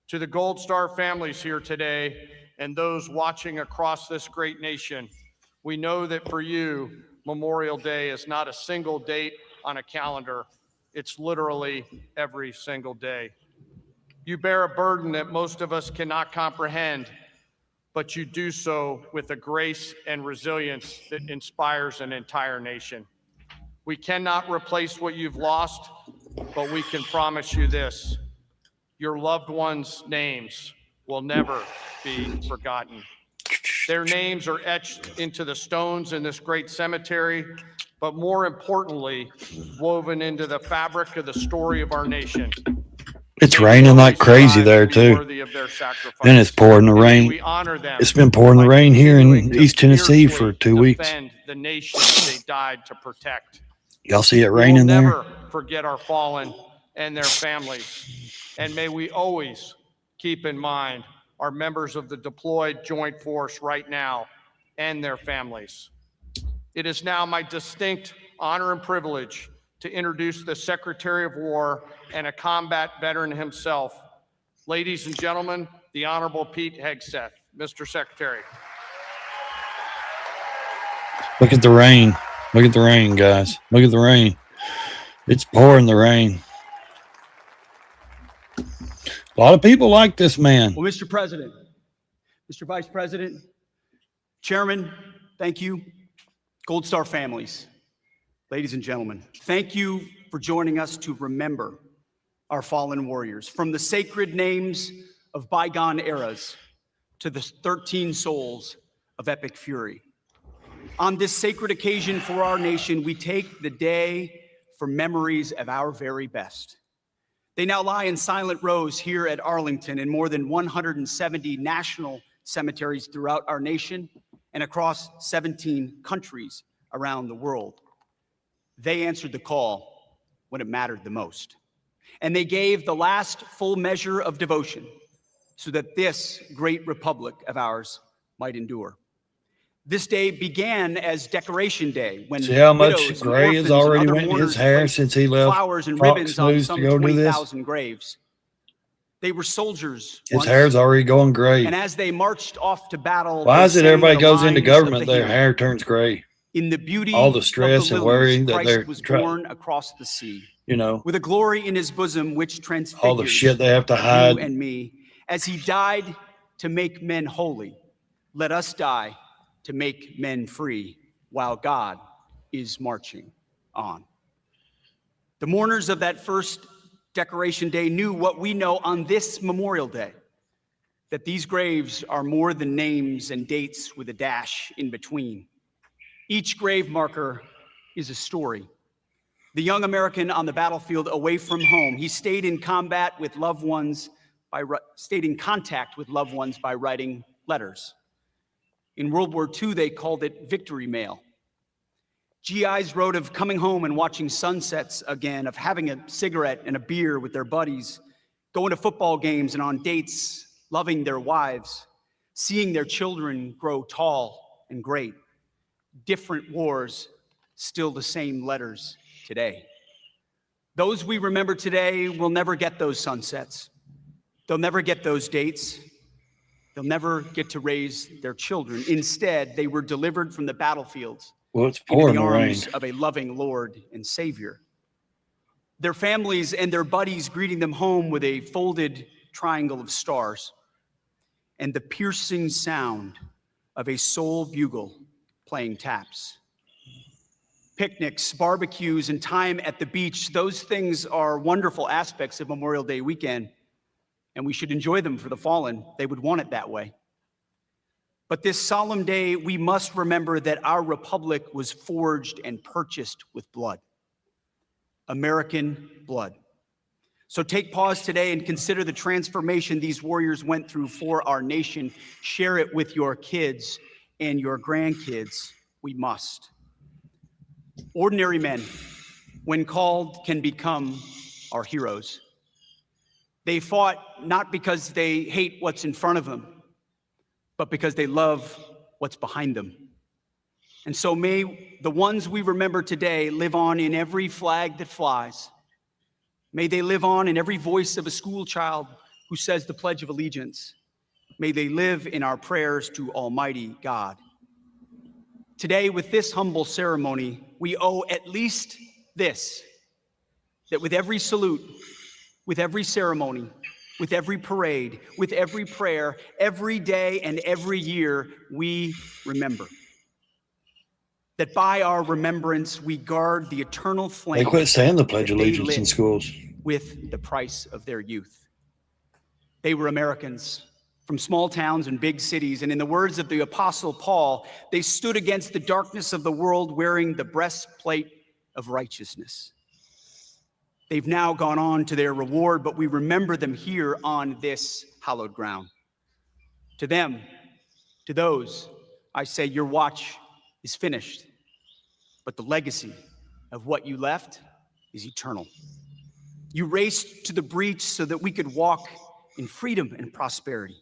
To the Gold Star families here today and those watching across this great nation, we know that for you, Memorial Day is not a single date on a calendar. It's literally every single day. You bear a burden that most of us cannot comprehend, but you do so with a grace and resilience that inspires an entire nation. We cannot replace what you've lost, but we can promise you this: your loved ones' names will never be forgotten. Their names are etched into the stones in this great cemetery, but more importantly, woven into the fabric of the story of our nation. It's May we raining like always crazy strive there to be too. worthy of their sacrifice. Then it's pouring the And may rain. we honor them It's been pouring the by rain here in continuing to East Tennessee for fiercely 2 weeks. defend the nation they died to protect. Y'all see it We will raining there? never forget our fallen and their families. And may we always keep in mind our members of the deployed joint force right now and their families. It is now my distinct honor and privilege to introduce the Secretary of War and a combat veteran himself. Ladies and gentlemen, the Honorable Pete Hegseth. Mr. Secretary. Look at the rain. Look at the rain, guys. Look at the rain. It's pouring the rain. A lot of people like this man. Well, Mr. President, Mr. Vice President, Chairman, thank you. Gold Star families, ladies and gentlemen, thank you for joining us to remember our fallen warriors. From the sacred names of bygone eras to the 13 souls of epic fury. On this sacred occasion for our nation, we take the day for memories of our very best. They now lie in silent rows here at Arlington in more than 170 national cemeteries throughout our nation and across 17 countries around the world. They answered the call when it mattered the most. And they gave the last full measure of devotion so that this great republic of ours might endure. This day began as Decoration Day, when See how much widows and gray has orphans and already other went in his mourners hair placed since he left flowers and Fox ribbons on News some to go do this? 20,000 graves. They were soldiers His once, hair's already going gray. and as they marched off to battle, Why they is it sang everybody the goes into lines of government, the their hymn. hair turns gray? In the beauty All the of stress and lilies, worrying that Christ they're was try- born across the sea, You know, with a glory in his bosom which transfigures all the shit they have to you hide. and me, As he died to make men holy, let us die to make men free while God is marching on. The mourners of that first Decoration Day knew what we know on this Memorial Day, that these graves are more than names and dates with a dash in between. Each grave marker is a story. The young American on the battlefield away from home, he stayed in contact with loved ones by writing letters. In World War II, they called it victory mail. GIs wrote of coming home and watching sunsets again, of having a cigarette and a beer with their buddies, going to football games and on dates, loving their wives, seeing their children grow tall and great. Different wars, still the same letters today. Those we remember today will never get those sunsets. They'll never get those dates. They'll never get to raise their children. Instead, they were delivered from the battlefields Well, it's into pouring the the rain. arms of a loving Lord and Savior. Their families and their buddies greeting them home with a folded triangle of stars and the piercing sound of a soul bugle playing taps. Picnics, barbecues, and time at the beach, those things are wonderful aspects of Memorial Day weekend, and we should enjoy them for the fallen. They would want it that way. But this solemn day, we must remember that our republic was forged and purchased with blood, American blood. So take pause today and consider the transformation these warriors went through for our nation. Share it with your kids and your grandkids. We must. Ordinary men, when called, can become our heroes. They fought not because they hate what's in front of them, but because they love what's behind them. And so may the ones we remember today live on in every flag that flies. May they live on in every voice of a school child who says the Pledge of Allegiance. May they live in our prayers to Almighty God. Today, with this humble ceremony, we owe at least this, that with every salute, with every ceremony, with every parade, with every prayer, every day and every year, we remember. That by our remembrance, we guard the eternal flame. They quit saying the Pledge of that they Allegiance in lit schools. with the price of their youth. They were Americans from small towns and big cities, and in the words of the Apostle Paul, they stood against the darkness of the world wearing the breastplate of righteousness. They've now gone on to their reward, but we remember them here on this hallowed ground. To them, to those, I say, your watch is finished, but the legacy of what you left is eternal. You raced to the breach so that we could walk in freedom and prosperity.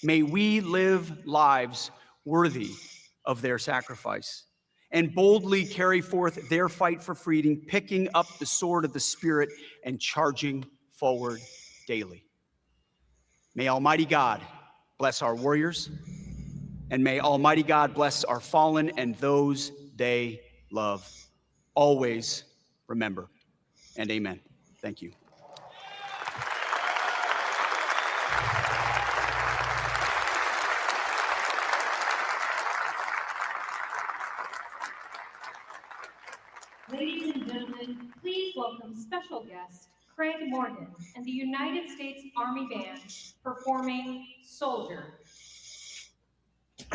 May we live lives worthy of their sacrifice and boldly carry forth their fight for freedom, picking up the sword of the Spirit and charging forward daily. May Almighty God bless our warriors, and may Almighty God bless our fallen and those they love. Always remember, and amen. Thank you. Ladies and gentlemen, please welcome special guest Craig Morgan and the United States Army Band performing Soldier.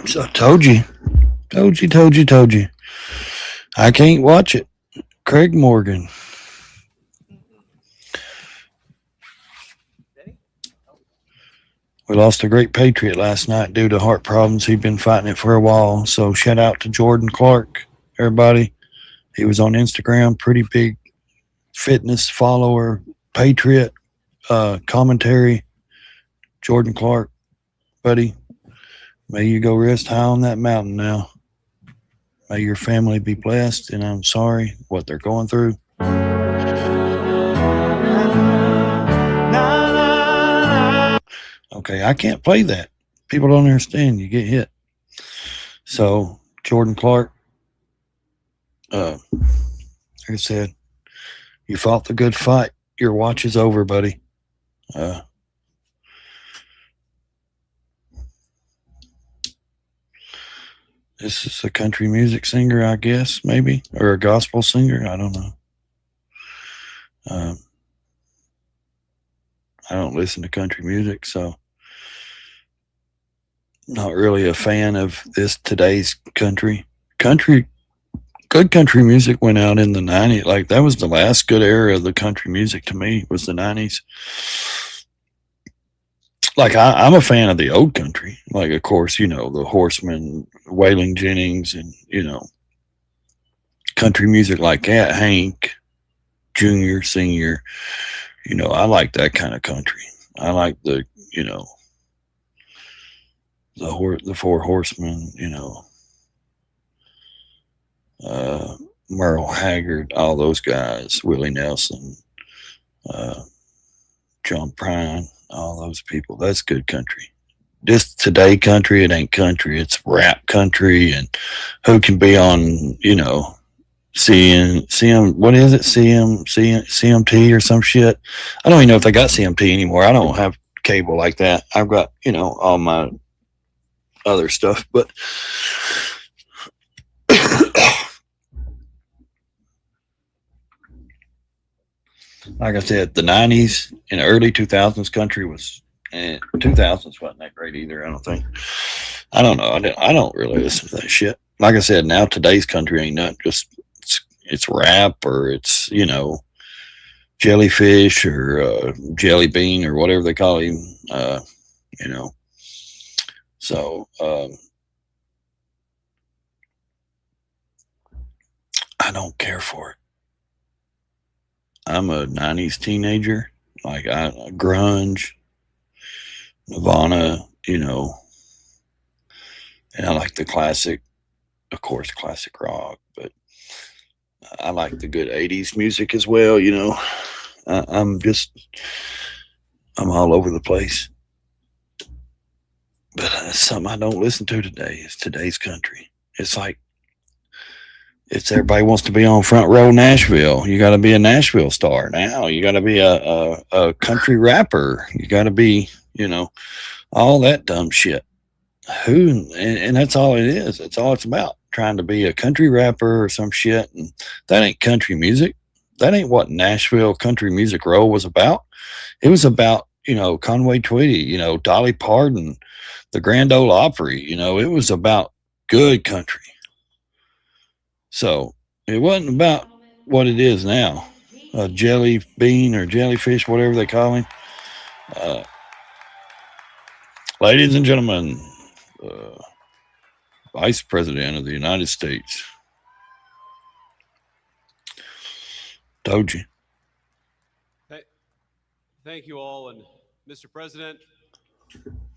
So I told you. I can't watch it. Craig Morgan. We lost a great patriot last night due to heart problems. He'd been fighting it for a while. So shout out to Jordan Clark, everybody. He was on Instagram, pretty big fitness follower, patriot, commentary. Jordan Clark, buddy, may you go rest high on that mountain now. May your family be blessed, and I'm sorry what they're going through. Okay, I can't play that. People don't understand. You get hit. So, Jordan Clark, like I said, you fought the good fight. Your watch is over, buddy. This is a country music singer, I guess, maybe, or a gospel singer. I don't know. I don't listen to country music, so not really a fan of today's country. Good country music went out in the 90s. Like, that was the last good era of the country music to me, was the 90s. Like, I'm a fan of the old country. Like, of course, the Horsemen, Waylon Jennings, and, country music like that, Hank Jr., Senior. I like that kind of country. I like the Four Horsemen, Merle Haggard, all those guys, Willie Nelson, John Prine, all those people. That's good country. This today country, it ain't country. It's rap country, and who can be on, what is it? CMT or some shit. I don't even know if they got CMT anymore. I don't have cable like that. I've got, all my other stuff, but like I said, the 90s and early 2000s country was, 2000s wasn't that great either, I don't think. I don't know. I don't really listen to that shit. Like I said, now today's country ain't nothing. Just it's rap, or it's, Jellyfish, or Jelly Bean, or whatever they call him. So I don't care for it. I'm a 90s teenager. Like, grunge, Nirvana, and I like the classic, of course, classic rock, but I like the good 80s music as well. I'm all over the place, but that's something I don't listen to today. It's today's country. It's like, everybody wants to be on Front Row Nashville. You got to be a Nashville star now. You got to be a country rapper. You got to be, all that dumb shit. And that's all it is. That's all it's about. Trying to be a country rapper or some shit. And that ain't country music. That ain't what Nashville Country Music Row was about. It was about, Conway Twitty, Dolly Parton, the Grand Ole Opry. It was about good country. So it wasn't about what it is now. Jelly Bean or Jellyfish, whatever they call him. Ladies and gentlemen, Vice President of the United States. Told you. Thank you all. And Mr. President,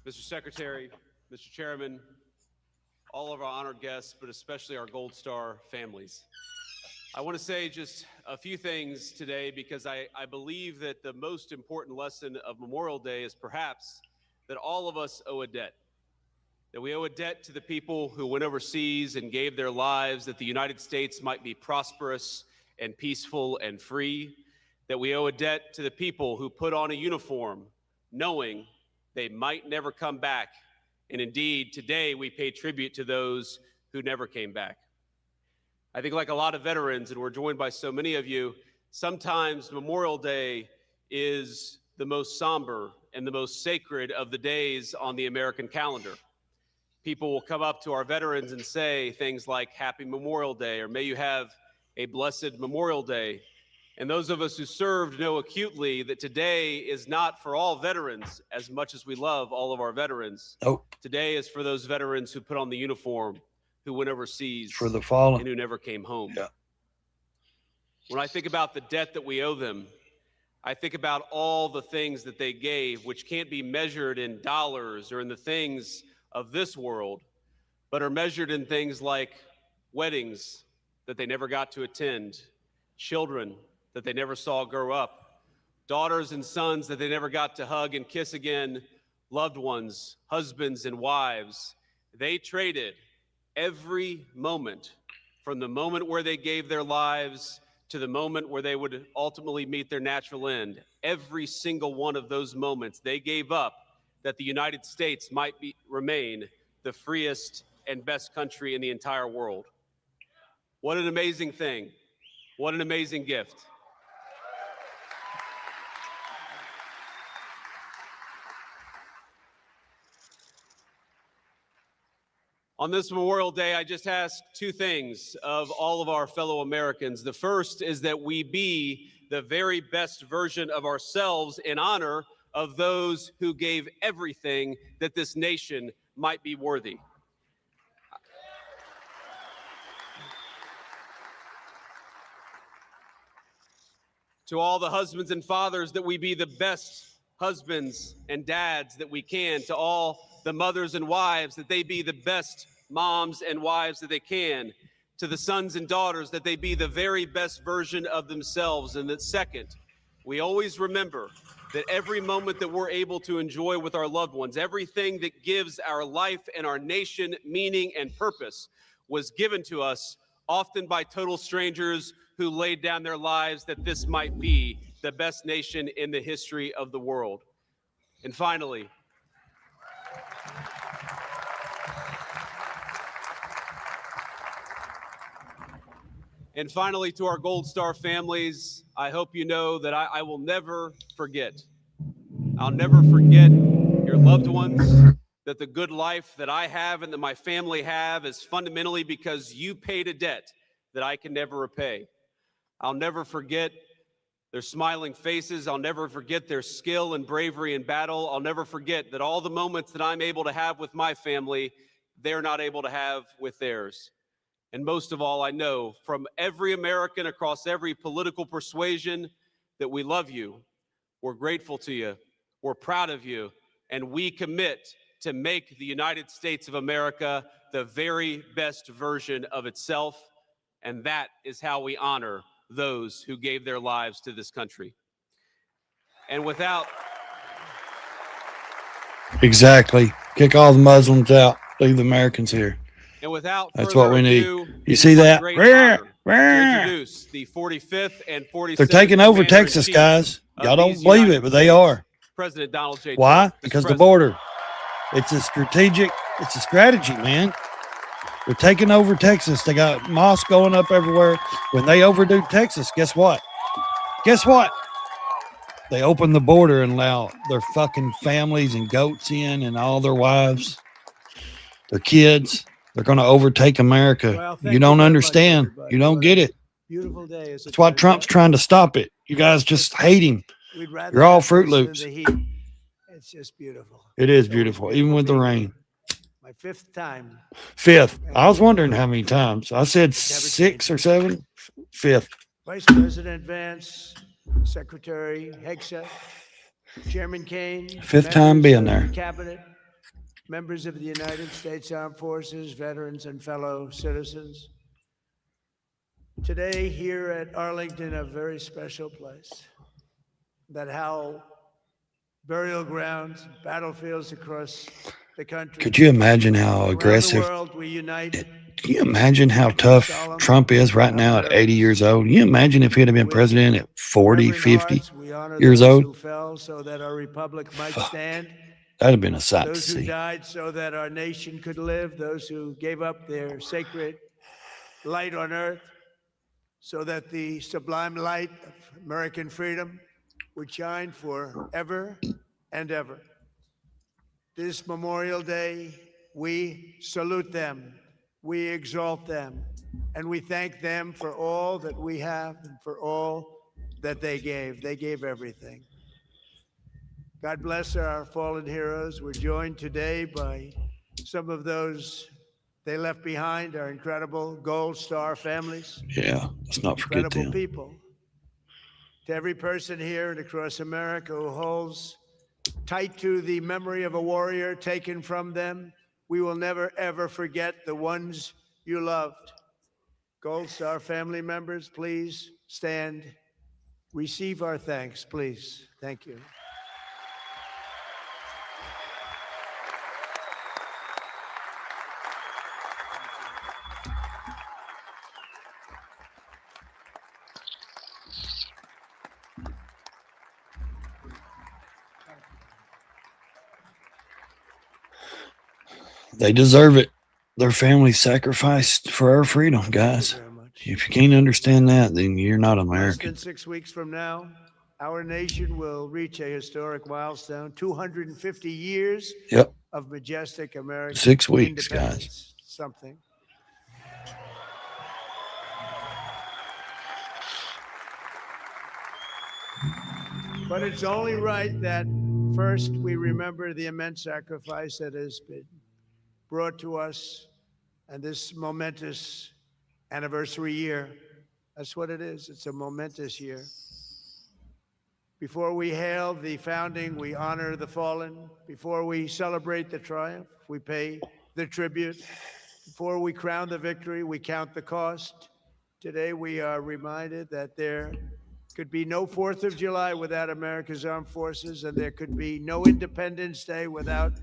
Mr. Secretary, Mr. Chairman, all of our honored guests, but especially our Gold Star families. I want to say just a few things today, because I believe that the most important lesson of Memorial Day is perhaps that all of us owe a debt. That we owe a debt to the people who went overseas and gave their lives that the United States might be prosperous and peaceful and free. That we owe a debt to the people who put on a uniform knowing they might never come back. And indeed, today we pay tribute to those who never came back. I think, like a lot of veterans, and we're joined by so many of you, sometimes Memorial Day is the most somber and the most sacred of the days on the American calendar. People will come up to our veterans and say things like, Happy Memorial Day, or may you have a blessed Memorial Day. And those of us who served know acutely that today is not for all veterans as much as we love all of our veterans. Nope. Today is for those veterans who put on the uniform, who went overseas, For the fallen. and who never came home. Yeah. When I think about the debt that we owe them, I think about all the things that they gave, which can't be measured in dollars or in the things of this world, but are measured in things like weddings that they never got to attend, children that they never saw grow up, daughters and sons that they never got to hug and kiss again, loved ones, husbands and wives. They traded every moment, from the moment where they gave their lives to the moment where they would ultimately meet their natural end. Every single one of those moments they gave up that the United States might remain the freest and best country in the entire world. What an amazing thing. What an amazing gift. On this Memorial Day, I just ask two things of all of our fellow Americans. The first is that we be the very best version of ourselves in honor of those who gave everything that this nation might be worthy. To all the husbands and fathers, that we be the best husbands and dads that we can. To all the mothers and wives, that they be the best moms and wives that they can. To the sons and daughters, that they be the very best version of themselves. And that second, we always remember that every moment that we're able to enjoy with our loved ones, everything that gives our life and our nation meaning and purpose, was given to us often by total strangers who laid down their lives that this might be the best nation in the history of the world. And finally, to our Gold Star families, I hope you know that I will never forget. I'll never forget your loved ones, that the good life that I have and that my family have is fundamentally because you paid a debt that I can never repay. I'll never forget their smiling faces. I'll never forget their skill and bravery in battle. I'll never forget that all the moments that I'm able to have with my family, they're not able to have with theirs. And most of all, I know from every American across every political persuasion that we love you, we're grateful to you, we're proud of you, and we commit to make the United States of America the very best version of itself. And that is how we honor those who gave their lives to this country. And without Exactly. Kick all the Muslims out. Leave the Americans here. That's what we need. You see that? Introduce the 45th and 47th. They're taking over Texas, guys. Y'all don't believe it, but they are. President Donald J. Why? Trump, Because the President. border. It's a strategy, man. They're taking over Texas. They got mosques going up everywhere. When they overdo Texas, guess what? Guess what? They open the border and allow their fucking families and goats in and all their wives, their kids. They're going to overtake America. Well, thank You don't you very much, understand. everybody. You don't get it. Beautiful day. That's why Trump's trying to stop it. You guys just hate him. You're all Fruit Loops. It's just beautiful. It is beautiful, even with the rain. My fifth time. Fifth. I was wondering how many times. I said 6 or 7. Fifth. Vice President Vance, Secretary Hegseth, Chairman Kane. Fifth time members being of the there. Cabinet, members of the United States Armed Forces, veterans, and fellow citizens. Today, here at Arlington, a very special place that how burial grounds, battlefields across the country. Could you imagine how Around the aggressive? world, we unite. Can you imagine how tough Trump is right now at 80 years old? Can you imagine if he'd have been president at 40, Remembering 50? hearts, we honor years those old? who fell so that our republic might Fuck. stand. That'd have been a sight to Those who see. died so that our nation could live. Those who gave up their sacred light on earth so that the sublime light of American freedom would shine forever and ever. This Memorial Day, we salute them, we exalt them, and we thank them for all that we have and for all that they gave. They gave everything. God bless our fallen heroes. We're joined today by some of those they left behind, our incredible Gold Star families. Yeah, let's not forget Incredible them. people. To every person here and across America who holds tight to the memory of a warrior taken from them, we will never, ever forget the ones you loved. Gold Star family members, please stand. Receive our thanks, please. Thank you. They deserve it. their family sacrificed for our freedom, guys. Very much. If you can't understand that, then you're not Less American. than 6 weeks from now, our nation will reach a historic milestone, 250 years Yep. of majestic American 6 weeks, guys. independence. Something. But it's only right that first we remember the immense sacrifice that has been brought to us and this momentous anniversary year. That's what it is. It's a momentous year. Before we hail the founding, we honor the fallen. Before we celebrate the triumph, we pay the tribute. Before we crown the victory, we count the cost. Today, we are reminded that there could be no 4th of July without America's armed forces, and there could be no Independence Day without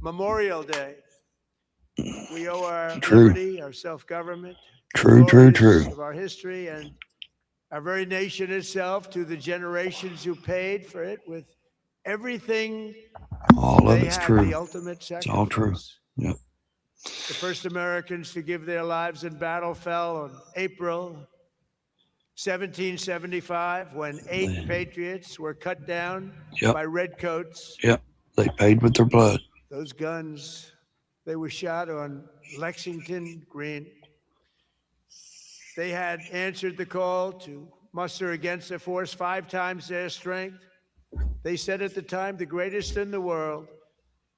Memorial Day. We owe our True. liberty, our self-government, True, true. of our history and our very nation itself to the generations who paid for it with everything. All of They it's had true. the ultimate sacrifice. It's all true. Yep. The first Americans to give their lives in battle fell on April 1775 when 8 Man. patriots were cut down Yep. by redcoats. Yep. They paid with their blood. Those guns, they were shot on Lexington Green. They had answered the call to muster against a force 5 times their strength. They said at the time, the greatest in the world,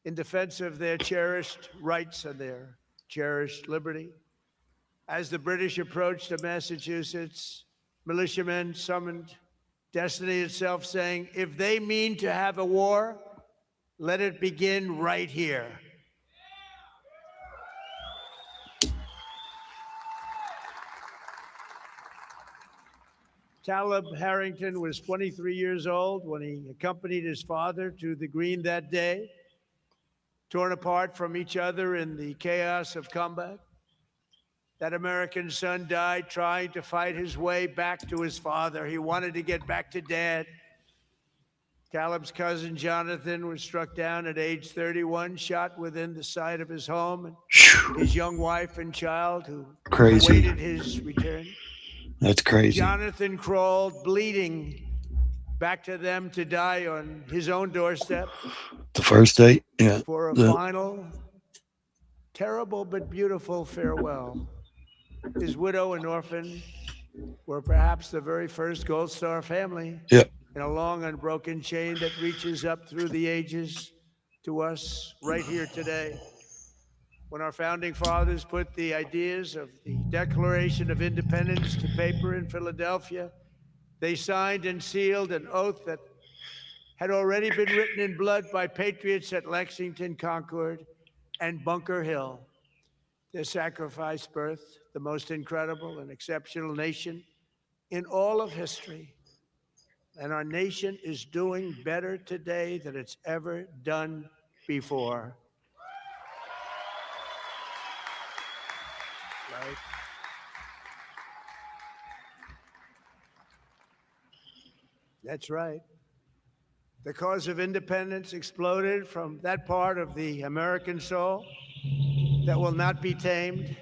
in defense of their cherished rights and their cherished liberty. As the British approached to Massachusetts, militiamen summoned destiny itself, saying, if they mean to have a war, let it begin right here. Caleb Harrington was 23 years old when he accompanied his father to the Green that day, torn apart from each other in the chaos of combat. That American son died trying to fight his way back to his father. He wanted to get back to Dad. Caleb's cousin Jonathan was struck down at age 31, shot within the sight of his home, and his young wife and child who Crazy. awaited his return. That's crazy. Jonathan crawled bleeding back to them to die on his own doorstep The first date. Yeah. for a The- final, terrible but beautiful farewell. His widow and orphan were perhaps the very first Gold Star family Yep. in a long unbroken chain that reaches up through the ages to us right here today. When our founding fathers put the ideas of the Declaration of Independence to paper in Philadelphia, they signed and sealed an oath that had already been written in blood by patriots at Lexington, Concord, and Bunker Hill. Their sacrifice birthed the most incredible and exceptional nation in all of history. And our nation is doing better today than it's ever done before. Right? That's right. The cause of independence exploded from that part of the American soul that will not be tamed,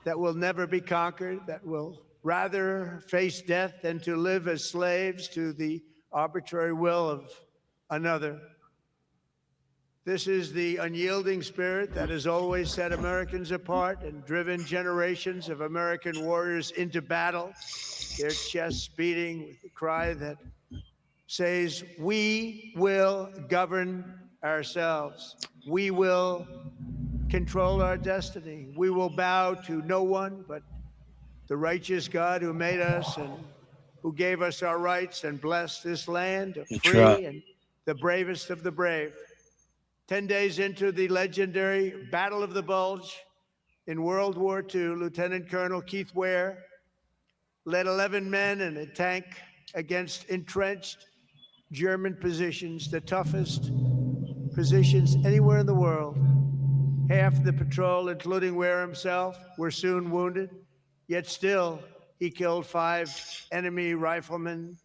that will never be conquered, that will rather face death than to live as slaves to the arbitrary will of another. This is the unyielding spirit that has always set Americans apart and driven generations of American warriors into battle, their chests beating with the cry that says, we will govern ourselves. We will control our destiny. We will bow to no one but the righteous God who made us and who gave us our rights and blessed this land of That's free right. and the bravest of the brave. 10 days into the legendary Battle of the Bulge in World War II, Lieutenant Colonel Keith Ware led 11 men and a tank against entrenched German positions, the toughest positions anywhere in the world. Half the patrol, including Ware himself, were soon wounded, yet still he killed 5 enemy riflemen,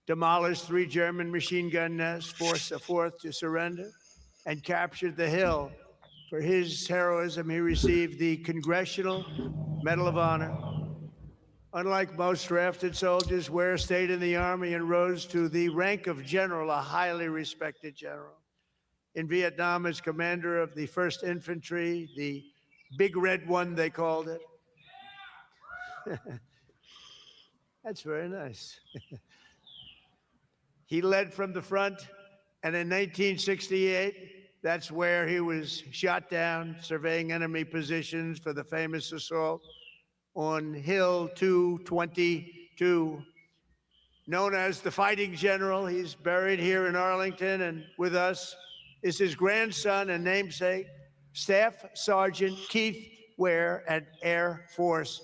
demolished 3 German machine gun nests, forced a 4th to surrender, and captured the hill For his heroism, he received the Congressional Medal of Honor. Unlike most drafted soldiers, Ware stayed in the Army and rose to the rank of general, a highly respected general. In Vietnam, as commander of the 1st Infantry, the Big Red One, they called it. That's very nice. He led from the front, and in 1968, that's where he was shot down, surveying enemy positions for the famous assault on Hill 222. Known as the Fighting General, he's buried here in Arlington, and with us is his grandson and namesake, Staff Sergeant Keith Ware, an Air Force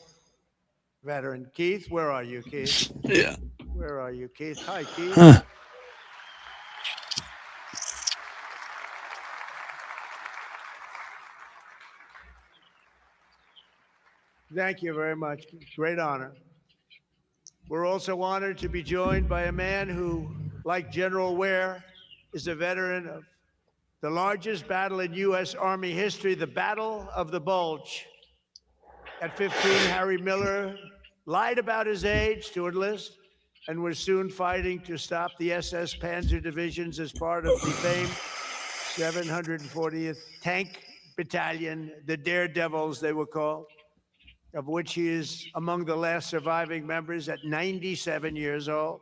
veteran. Keith, where are you, Keith? Yeah. Where are you, Keith? Hi, Keith. Huh. Thank you very much. Great honor. We're also honored to be joined by a man who, like General Ware, is a veteran of the largest battle in U.S. Army history, the Battle of the Bulge. At 15, Harry Miller lied about his age to enlist and was soon fighting to stop the SS Panzer divisions as part of the famed 740th Tank Battalion, the Daredevils they were called, of which he is among the last surviving members at 97 years old.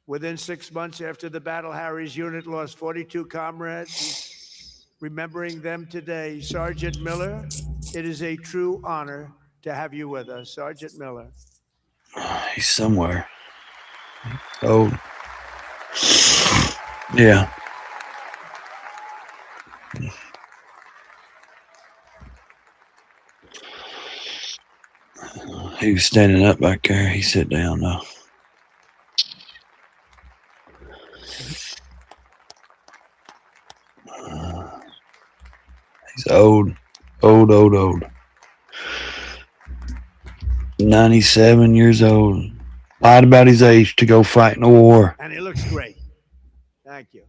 Within 6 months after the battle, Harry's unit lost 42 comrades. He's remembering them today. Sergeant Miller, it is a true honor to have you with us. Sergeant Miller. He's somewhere. Oh. Yeah. He was standing up back there. He sat down though. He's old. 97 years old. Lied about his age to go fight in a war. And he looks great. Thank you.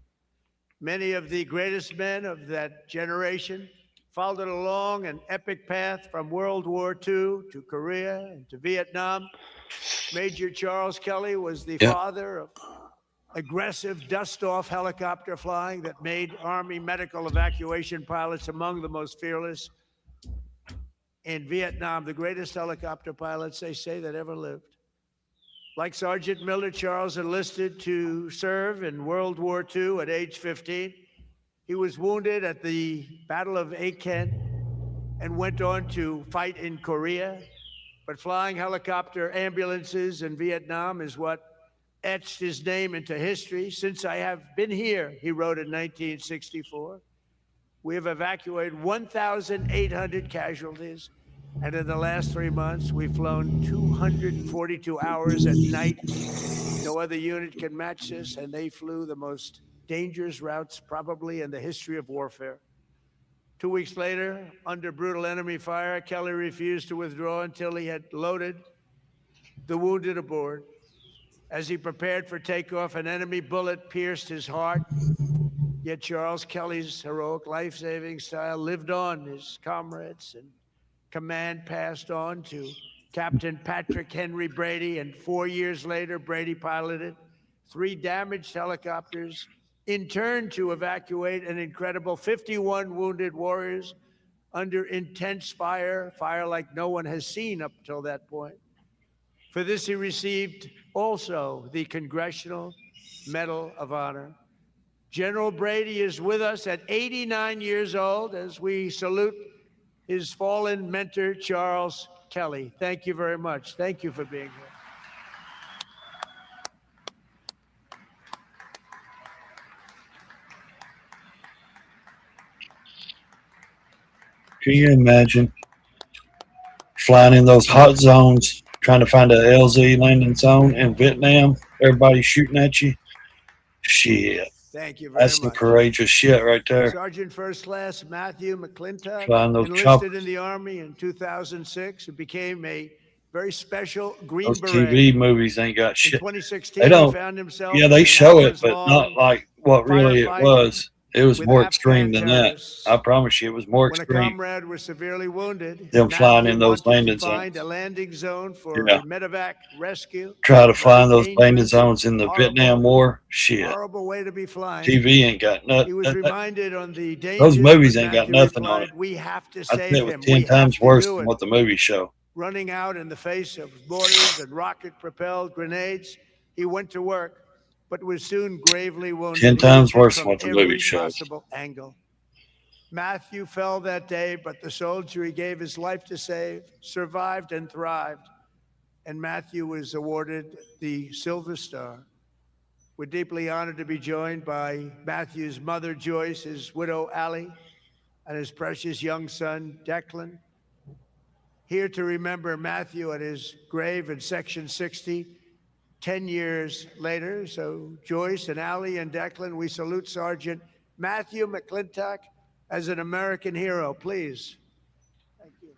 Many of the greatest men of that generation followed along an epic path from World War II to Korea and to Vietnam. Major Charles Kelly was the father of aggressive dust-off helicopter flying that made Army medical evacuation pilots among the most fearless. In Vietnam, the greatest helicopter pilots, they say, that ever lived. Like Sergeant Miller, Charles enlisted to serve in World War II at age 15. He was wounded at the Battle of Aachen and went on to fight in Korea. But flying helicopter ambulances in Vietnam is what etched his name into history. Since I have been here, he wrote in 1964, we have evacuated 1,800 casualties. And in the last 3 months, we've flown 242 hours at night. No other unit can match this, and they flew the most dangerous routes probably in the history of warfare. 2 weeks later, under brutal enemy fire, Kelly refused to withdraw until he had loaded the wounded aboard. As he prepared for takeoff, an enemy bullet pierced his heart. Yet Charles Kelly's heroic life-saving style lived on. His comrades and command passed on to Captain Patrick Henry Brady, and 4 years later, Brady piloted 3 damaged helicopters in turn to evacuate an incredible 51 wounded warriors under intense fire like no one has seen up till that point. For this, he received also the Congressional Medal of Honor. General Brady is with us at 89 years old as we salute his fallen mentor, Charles Kelly. Thank you very much. Thank you for being here. Can you imagine flying in those hot zones, trying to find a LZ landing zone in Vietnam? Everybody shooting at you. Shit. Thank you very That's some much. courageous shit right there. Sergeant First Class Matthew McClintock Flying those enlisted choppers. in the Army in 2006 and became a very special Green Those Beret. TV movies ain't got In shit. 2016, They don't. he found himself Yeah, in they an show it, but hours-long not like what really it firefight was. It was with more Afghan extreme than that. terrorists. I promise you, it was more When a extreme. comrade was severely wounded, Them flying in Matthew those wanted landing to find zones. a landing zone for Yeah. medevac rescue. Try to Very find those landing dangerous, zones in the Vietnam horrible, War. Shit. horrible way to be flying. TV ain't got nothing. He was reminded on the dangers. Those movies but ain't got Matthew nothing on replied, it. "We have to I save think it was him. 10 We have times to worse do than it." what the movies show. Running out in the face of mortars and rocket-propelled grenades, he went to work, but was soon gravely wounded. 10 He was times hit worse than from what the movie every showed. possible angle. Matthew fell that day, but the soldier he gave his life to save survived and thrived. And Matthew was awarded the Silver Star. We're deeply honored to be joined by Matthew's mother, Joyce, his widow, Allie, and his precious young son, Declan. Here to remember Matthew at his grave in Section 60, 10 years later. So Joyce and Allie and Declan, we salute Sergeant Matthew McClintock as an American hero, please. Thank you.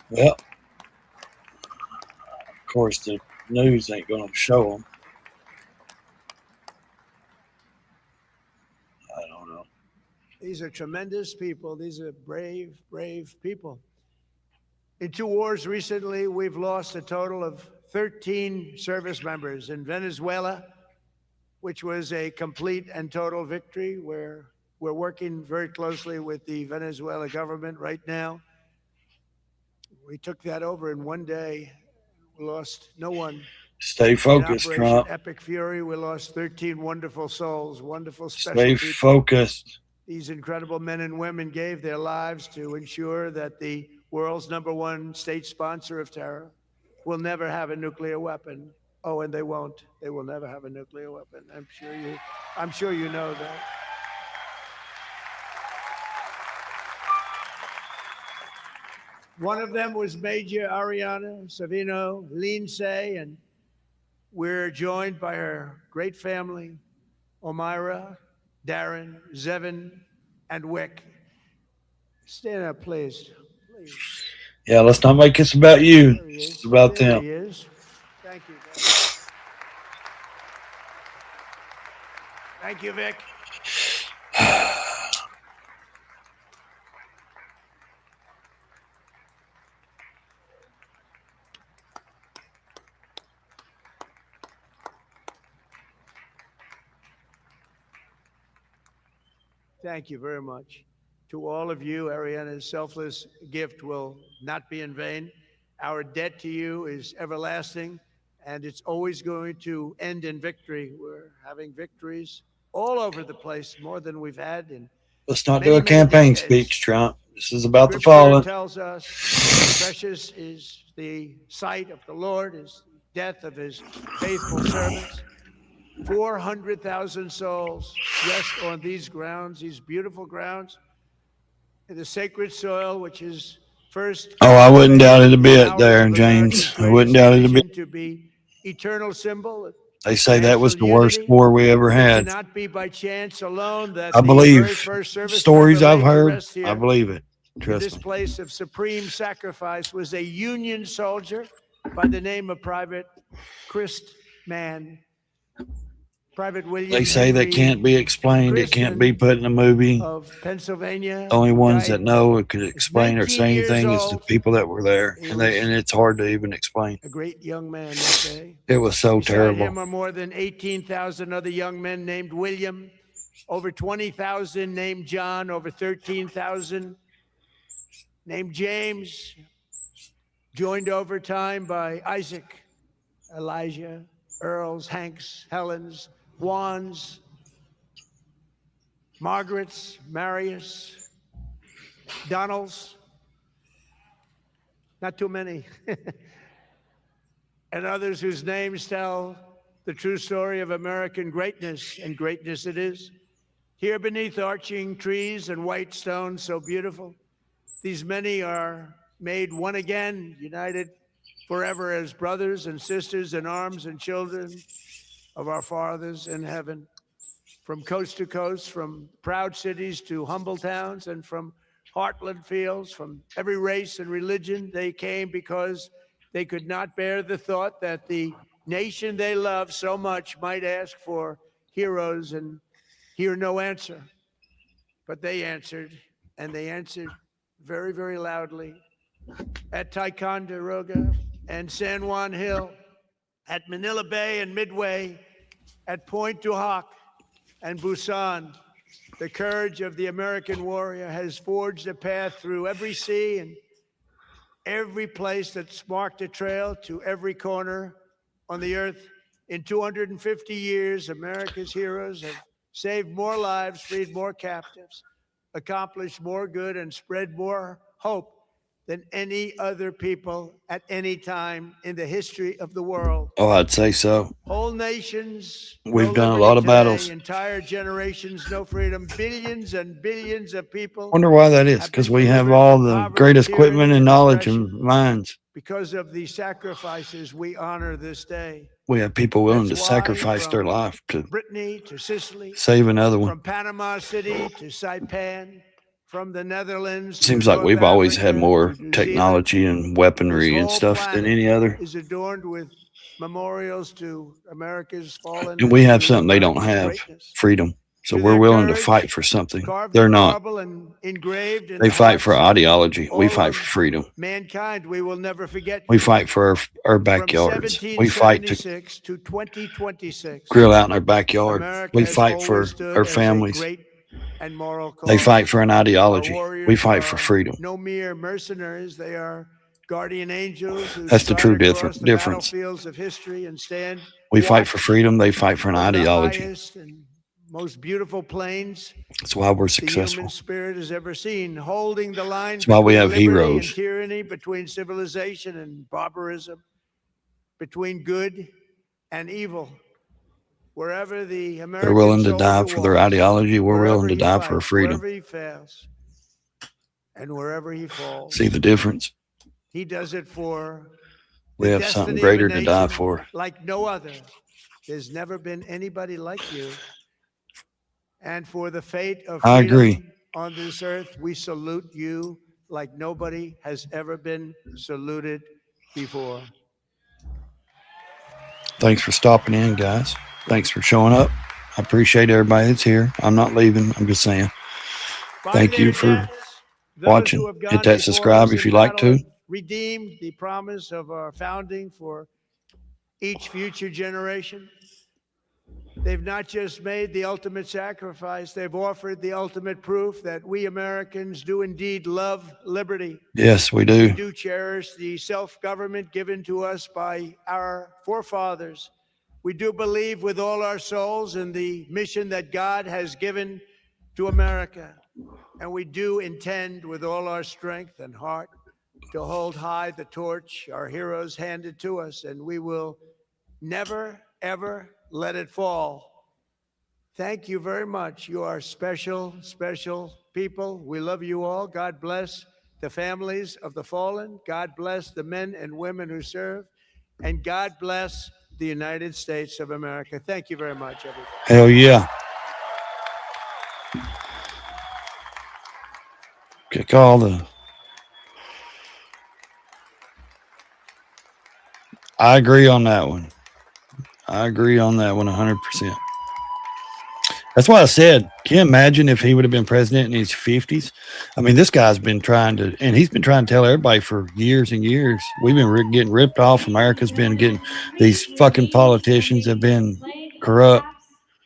Well, of course, the news ain't going to show them. I don't know. These are tremendous people. These are brave, brave people. In 2 wars recently, we've lost a total of 13 service members. In Venezuela, which was a complete and total victory, where we're working very closely with the Venezuela government right now. We took that over in one day. We lost no one. Stay focused, In Operation Trump. Epic Fury, we lost 13 wonderful souls, wonderful special Stay people. focused. These incredible men and women gave their lives to ensure that the world's #1 state sponsor of terror will never have a nuclear weapon. Oh, and they won't. They will never have a nuclear weapon. I'm sure you know that. One of them was Major Ariana Savino Lindsay, and we're joined by her great family, Omira, Darren, Zevin, and Wick. Stand up, please. Please. Yeah, let's not make this about you. There he is. It's about There them. he is. Thank you, guys. Thank you, Vic. Thank you very much. To all of you, Ariana's selfless gift will not be in vain. Our debt to you is everlasting, and it's always going to end in victory. We're having victories all over the place, more than we've had in Let's not many, do a many campaign decades. speech, Trump. This is about the Scripture fallen. tells us precious is the sight of the Lord, is the death of his faithful servants. 400,000 souls rest on these grounds, these beautiful grounds, in the sacred soil, which is first. Oh, I wouldn't doubt it a bit ours there, of James. America's I wouldn't greatest doubt it a bit. nation to be eternal symbol. They say that was the national worst unity. war we ever It had. cannot be by chance alone that I the believe very first service stories member I've laid to heard. rest here I believe it. in Trust this me. place of supreme sacrifice was a Union soldier by the name of Private Chris Mann. Private William They say that Henry can't be explained. It can't be put in a movie. of Pennsylvania. Only ones that died know it could explain or 19 say years anything is the old. people that were there, He and was it's hard to even explain. a great young man that day. It was so Beside terrible. him are more than 18,000 other young men named William, over 20,000 named John, over 13,000 named James, joined over time by Isaac, Elijah, Earls, Hanks, Helens, Juans, Margarets, Marius, Donalds. Not too many. And others whose names tell the true story of American greatness, and greatness it is. Here beneath arching trees and white stones so beautiful, these many are made one again, united forever as brothers and sisters in arms and children of our fathers in heaven. From coast to coast, from proud cities to humble towns, and from Heartland Fields, from every race and religion. They came because they could not bear the thought that the nation they love so much might ask for heroes and hear no answer. But they answered, and they answered very, very loudly at Ticonderoga and San Juan Hill, at Manila Bay and Midway, at Pointe du Hoc and Busan. The courage of the American warrior has forged a path through every sea and every place that's marked a trail to every corner on the earth. In 250 years, America's heroes have saved more lives, freed more captives, accomplished more good, and spread more hope than any other people at any time in the history of the world. Oh, I'd say so. Whole nations. We've no done a liberty lot of today, battles. Entire generations, no freedom. Billions and billions of people. Wonder why that is, because we have all the greatest equipment and knowledge and minds. Because of the sacrifices we honor this day. We have people willing That's to why sacrifice their from life to Brittany to Sicily, save another one. from Panama City to Saipan, from the Netherlands. to Seems like North we've always had Africa more to New Zealand. technology and weaponry This and whole stuff than planet any other. is adorned with memorials to America's fallen. And we have to something they don't America's have, greatness. freedom. So To we're their willing to courage, fight for something. Carved They're in not. marble and engraved in They the fight for hearts of ideology. We all fight of for freedom. mankind. We will never forget. We you. fight for our From backyards. We fight to 1776 to 2026. grill out in our backyard. America We has fight for always stood our as a families. great and moral They cause. fight for an Our ideology. We warriors fight for are freedom. No mere mercenaries. They are guardian angels. Who That's the stride true across the difference. battlefields of history and stand We fight watch for freedom. They fight for an over the ideology. highest and most beautiful plains That's why we're the successful. human spirit has ever seen, holding the line That's why we between have liberty heroes. and tyranny, between civilization and barbarism, between good and evil. Wherever the American They're willing to die soldier for their walks, ideology. We're wherever willing to he die for fights, freedom. Wherever he fails, and wherever he falls, See the difference? he does it for We the have something destiny of a greater to die nation for. like no other. There's never been anybody like you. And for the fate of I freedom agree. on this earth, we salute you like nobody has ever been saluted before. Thanks for stopping in, guys. Thanks for showing up. I appreciate everybody that's here. I'm not leaving. I'm just saying. By Thank their you for deaths, those watching. who have gone Hit that before subscribe us if in you like battle to. have redeemed the promise of our founding for each future generation. They've not just made the ultimate sacrifice, they've offered the ultimate proof that we Americans do indeed love liberty. Yes, we We do. do cherish the self-government given to us by our forefathers. We do believe with all our souls in the mission that God has given to America. And we do intend with all our strength and heart to hold high the torch our heroes handed to us, and we will never, ever let it fall. Thank you very much. You are special, special people. We love you all. God bless the families of the fallen. God bless the men and women who serve. And God bless the United States of America. Thank you very much, everybody. Hell yeah. Kick all the. I agree on that one. I agree on that one 100%. That's why I said, can you imagine if he would have been president in his 50s? I mean, this guy's been trying to, and he's been trying to tell everybody for years and years. We've been getting ripped off. America's been getting, these fucking politicians have been corrupt.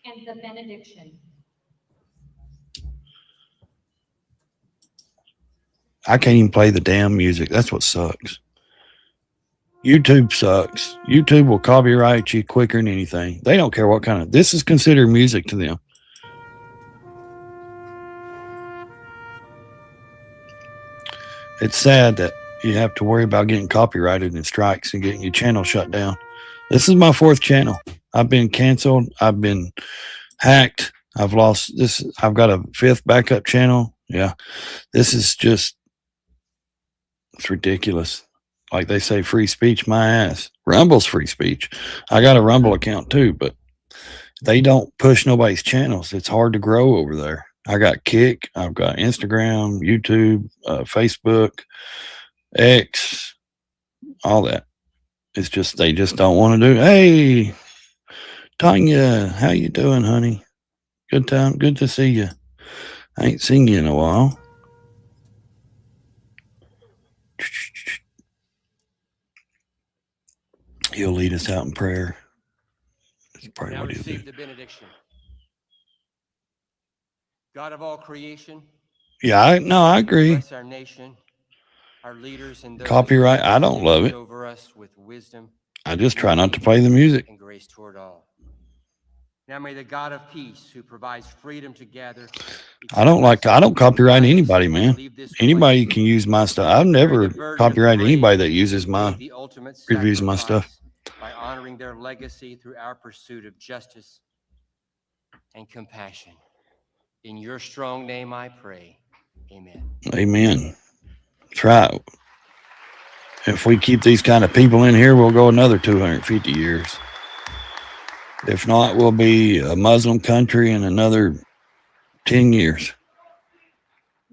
And the benediction. I can't even play the damn music. That's what sucks. YouTube sucks. YouTube will copyright you quicker than anything. They don't care what kind of, this is considered music to them. It's sad that you have to worry about getting copyrighted and strikes and getting your channel shut down. This is my 4th channel. I've been canceled. I've been hacked. I've lost this. I've got a 5th backup channel. Yeah. This is just, it's ridiculous. Like they say, free speech, my ass. Rumble's free speech. I got a Rumble account too, but they don't push nobody's channels. It's hard to grow over there. I got Kick. I've got Instagram, YouTube, Facebook, X, all that. It's just they just don't want to do. Hey, Tanya, how you doing, honey? Good time. Good to see you. I ain't seen you in a while. He'll lead us out in prayer. That's probably Now what he'll do. receive the benediction. God of all creation, Yeah, I agree. bless our nation, our leaders, and those Copyright, I don't who love lead it. over us with wisdom I just try not to play the music. and grace toward all. Now may the God of peace, who provides freedom to gather, I don't copyright anybody, man. Anybody can use my stuff. I've never copyrighted anybody that uses my the ultimate reviews my stuff. sacrifice by honoring their legacy through our pursuit of justice and compassion. In your strong name I pray. Amen. Amen. That's right. If we keep these kind of people in here, we'll go another 250 years. If not, we'll be a Muslim country in another 10 years.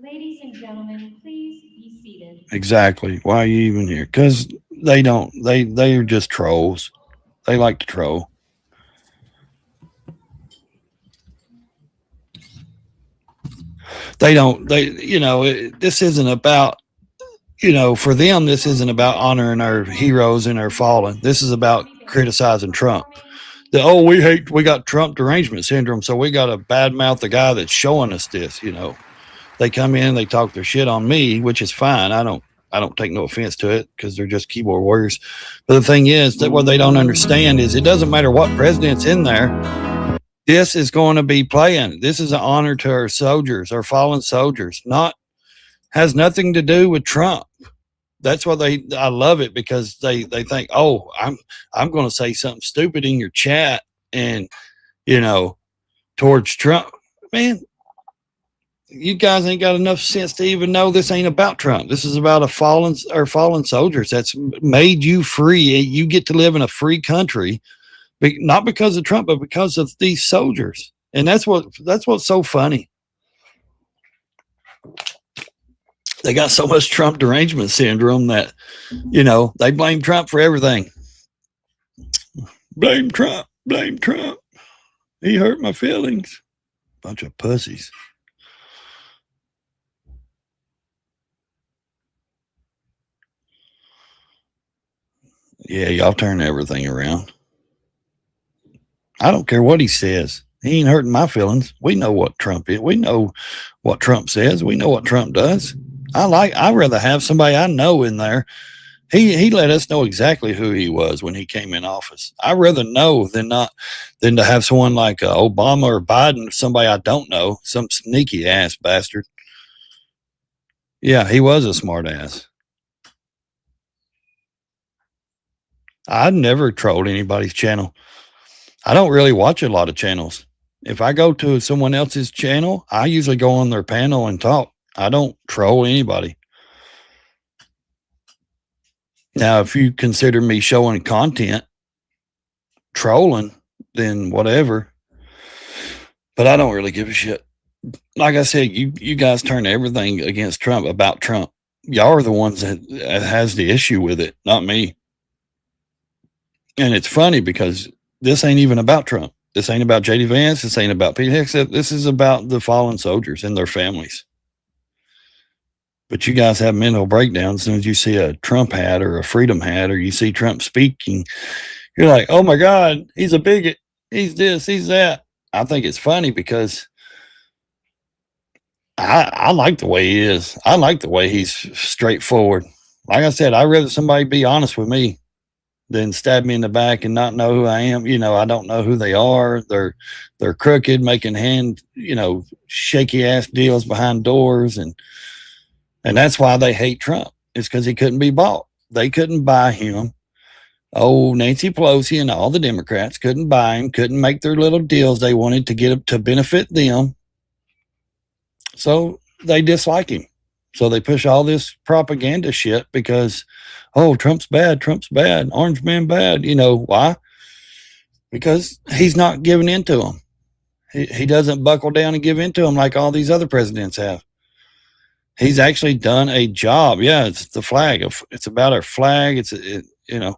Ladies and gentlemen, please be seated. Exactly. Why are you even here? Because they're just trolls. They like to troll. This isn't about, for them, this isn't about honoring our heroes and our fallen. This is about criticizing Trump. We got Trump derangement syndrome, so we got to badmouth the guy that's showing us this, They come in, they talk their shit on me, which is fine. I don't take no offense to it because they're just keyboard warriors. But the thing is that what they don't understand is it doesn't matter what president's in there. This is going to be playing. This is an honor to our soldiers, our fallen soldiers. Has nothing to do with Trump. That's why I love it, because they think, oh, I'm going to say something stupid in your chat and, towards Trump. Man, you guys ain't got enough sense to even know this ain't about Trump. This is about fallen soldiers that's made you free. You get to live in a free country, not because of Trump, but because of these soldiers. And that's what's so funny. They got so much Trump derangement syndrome that, they blame Trump for everything. Blame Trump. Blame Trump. He hurt my feelings. Bunch of pussies. Yeah, y'all turn everything around. I don't care what he says. He ain't hurting my feelings. We know what Trump is. We know what Trump says. We know what Trump does. I'd rather have somebody I know in there. He let us know exactly who he was when he came in office. I'd rather know than to have someone like Obama or Biden, somebody I don't know, some sneaky ass bastard. Yeah, he was a smart ass. I'd never trolled anybody's channel. I don't really watch a lot of channels. If I go to someone else's channel, I usually go on their panel and talk. I don't troll anybody. Now, if you consider me showing content, trolling, then whatever. But I don't really give a shit. Like I said, you guys turn everything against Trump about Trump. Y'all are the ones that has the issue with it, not me. And it's funny because this ain't even about Trump. This ain't about JD Vance. This ain't about Pete Hegseth. This is about the fallen soldiers and their families. But you guys have mental breakdowns as soon as you see a Trump hat or a freedom hat, or you see Trump speaking. You're like, oh my God, he's a bigot. He's this, he's that. I think it's funny because I like the way he is. I like the way he's straightforward. Like I said, I'd rather somebody be honest with me than stab me in the back and not know who I am. I don't know who they are. They're crooked, making shaky ass deals behind doors. And that's why they hate Trump. It's because he couldn't be bought. They couldn't buy him. Oh, Nancy Pelosi and all the Democrats couldn't buy him, couldn't make their little deals they wanted to get to benefit them. So they dislike him. So they push all this propaganda shit because, oh, Trump's bad, Orange man bad. Why? Because he's not giving in to them. He doesn't buckle down and give in to them like all these other presidents have. He's actually done a job. Yeah, it's the flag. It's about our flag. You know.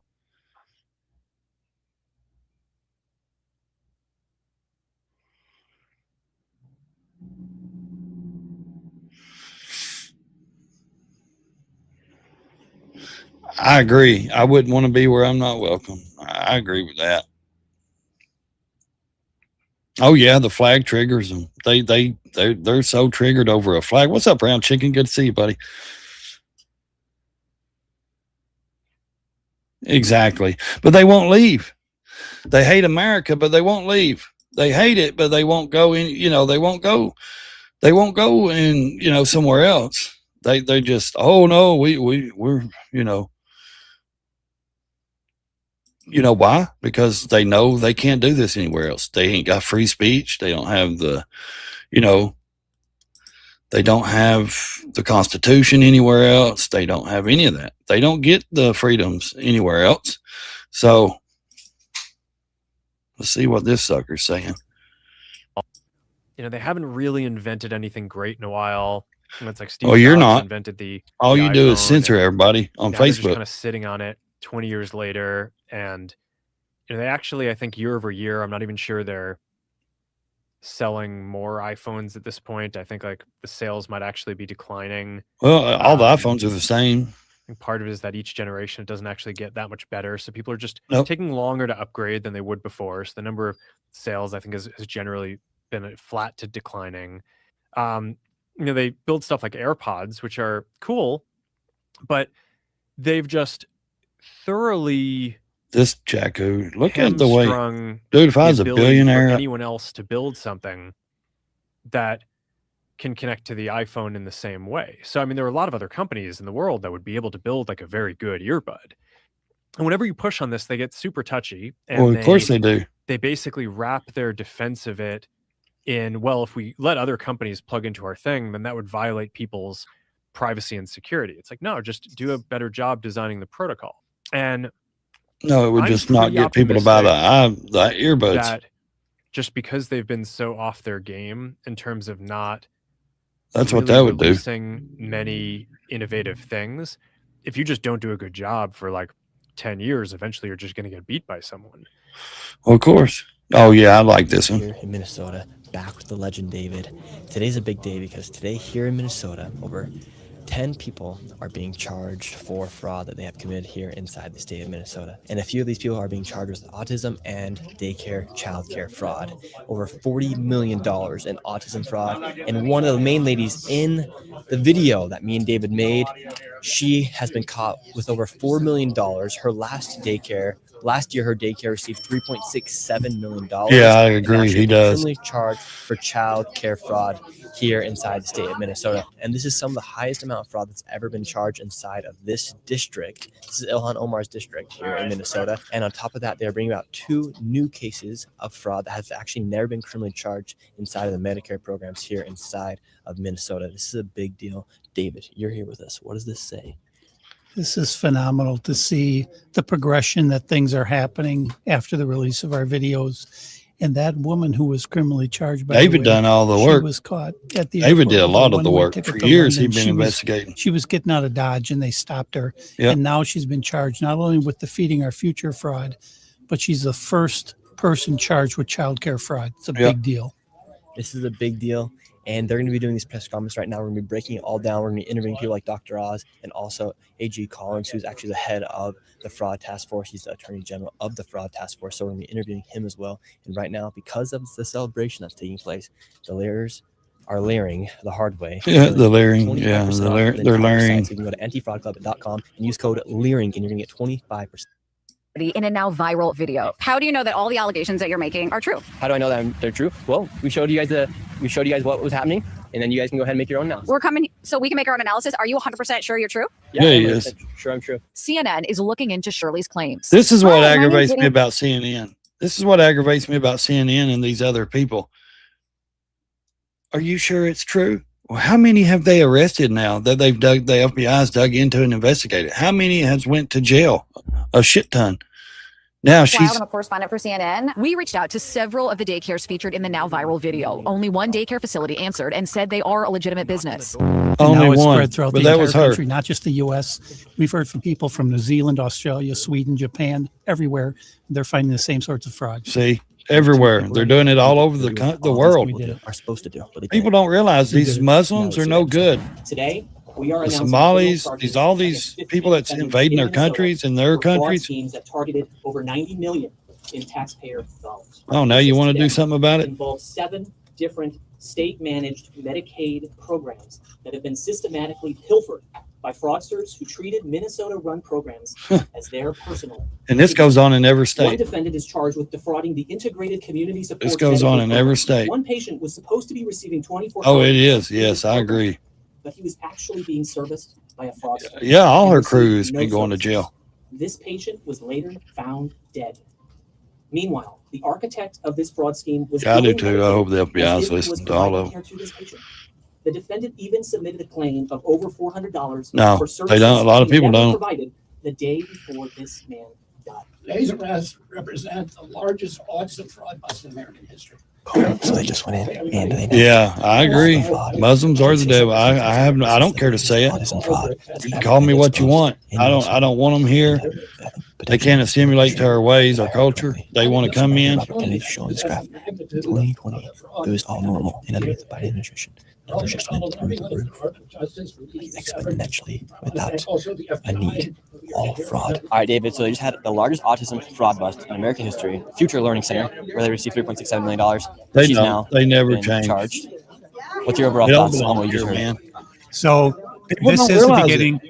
I agree. I wouldn't want to be where I'm not welcome. I agree with that. Oh yeah, the flag triggers them. They're so triggered over a flag. What's up, Brown Chicken? Good to see you, buddy. Exactly. But they won't leave. They hate America, but they won't leave. They hate it, but they won't go in, they won't go in, somewhere else. They just, oh no, we're, why? Because they know they can't do this anywhere else. They ain't got free speech. They don't have they don't have the Constitution anywhere else. They don't have any of that. They don't get the freedoms anywhere else. So let's see what this sucker's saying. They haven't really invented anything great in a while. It's like Steve You're Jobs not. invented the All you do is iPhone, censor and everybody on now they're just Facebook. kind of sitting on it 20 years later. And they actually, I think year over year, I'm not even sure they're selling more iPhones at this point. I think like the sales might actually be declining. Well, all the iPhones are the same. I think part of it is that each generation, it doesn't actually get that much better. So people are just Nope. taking longer to upgrade than they would before. So the number of sales, I think, has generally been flat to declining. They build stuff like AirPods, which are cool, but they've just thoroughly This Jacko, look at the way, hamstrung dude, if I the was a ability for billionaire, anyone else to build something that can connect to the iPhone in the same way. So, I mean, there are a lot of other companies in the world that would be able to build like a very good earbud. And whenever you push on this, they get super touchy. And well, of course they do. They basically wrap their defense of it in, well, if we let other companies plug into our thing, then that would violate people's privacy and security. It's like, no, just do a better job designing the protocol. And No, it would I'm just not pretty get people to buy the earbuds. that just because they've been so off their game in terms of not That's what really that would do. releasing many innovative things, if you just don't do a good job for like 10 years, eventually you're just going to get beat by someone. Well, of course. Oh yeah, I like this one. Here in Minnesota, back with the legend David. Today's a big day because today here in Minnesota, over 10 people are being charged for fraud that they have committed here inside the state of Minnesota. And a few of these people are being charged with autism and daycare, childcare fraud. Over $40 million in autism fraud. And one of the main ladies in the video that me and David made, she has been caught with over $4 million. Her last year, her daycare received $3.67 million. Yeah, I agree. He does. Criminally charged for child care fraud here inside the state of Minnesota. And this is some of the highest amount of fraud that's ever been charged inside of this district. This is Ilhan Omar's district here in Minnesota. And on top of that, they're bringing about 2 new cases of fraud that has actually never been criminally charged inside of the Medicare programs here inside of Minnesota. This is a big deal. David, you're here with us. What does this say? This is phenomenal to see the progression that things are happening after the release of our videos. And that woman who was criminally charged by David done all the work. She was caught at the David airport did a with lot of the one-way work. ticket For to years, London. he'd been investigating. She was getting out of Dodge and they stopped her. Yep. And now she's been charged not only with defeating our future fraud, but she's the first person charged with child care fraud. It's a big deal. This is a big deal. And they're going to be doing these press conferences right now. We're going to be breaking it all down. We're going to be interviewing people like Dr. Oz and also A.G. Collins, who's actually the head of the Fraud Task Force. He's the Attorney General of the Fraud Task Force. So we're going to be interviewing him as well. And right now, because of the celebration that's taking place, the lawyers are layering the hard way. Yeah, the layering. Yeah, 25% off they're the entire layering. site. So you can go to antifraudclub.com and use code LEARING and you're going to get 25%. In a now viral video. How do you know that all the allegations that you're making are true? How do I know that they're true? Well, we showed you guys what was happening, and then you guys can go ahead and make your own analysis. We're coming so we can make our own analysis. Are you 100% sure you're true? Yeah, he is. Sure, I'm true. CNN is looking into Shirley's claims. This is what Hi, my name's aggravates me Vinny. about CNN. This is what aggravates me about CNN and these other people. Are you sure it's true? Well, how many have they arrested now that the FBI's dug into and investigated? How many has went to jail? A shit ton. Now Wild, I'm a correspondent for CNN. We reached out to several of the daycares featured in the now viral video. Only one daycare facility answered and said they are a legitimate business. And only now it's one, spread throughout but the that entire was her. country, not just the U.S. We've heard from people from New Zealand, Australia, Sweden, Japan, everywhere. They're finding the same sorts of fraud. See, everywhere. They're doing it all over the world. We did it. Are supposed to do. But they People didn't. don't realize these Muslims are no good. Today, we are The announcing Somalis, criminal all charges these against people 15 that's defendants invading their Minnesota countries and their for fraud countries. schemes that targeted over 90 million in taxpayer dollars. Oh, now you want to do Today something about it? Involves 7 different state-managed Medicaid programs that have been systematically pilfered by fraudsters who treated Minnesota-run programs as their personal. And this goes on in every One state. defendant is charged with defrauding the Integrated Community Support. This goes on Medicaid in every program. state. One patient was supposed to be receiving 24. Oh, it is. Yes, I agree. But he was actually being serviced by a fraudster. Yeah, all and her received crew has no been going to services. jail. This patient was later found dead. Meanwhile, the architect of this fraud scheme was. Yeah, I do billing too. I Medicaid hope the as FBI if is it was listening to all providing of care them. to this patient. The defendant even submitted a claim of over $400 No, for they services don't. A lot of he people never don't. provided the day before this man died. Today's arrests represent the largest autism fraud bust in American history. So they just went in and they Yeah, I agree. Muslims are the devil. I don't care to say it. autism fraud. You can call me what you want. I don't want them here. They can't assimilate to our ways, our culture. They want to come in. And it's showing this graph. 2020, it was all normal and underneath the Biden administration. Numbers just went through the roof exponentially without a need. All fraud. All right, David. So they just had the largest autism fraud bust in American history. Future Learning Center, where they received $3.67 million. They She's don't. now They never been change. charged. What's your overall They don't thoughts on what belong you just here, heard? man. So People this don't is the realize it. beginning.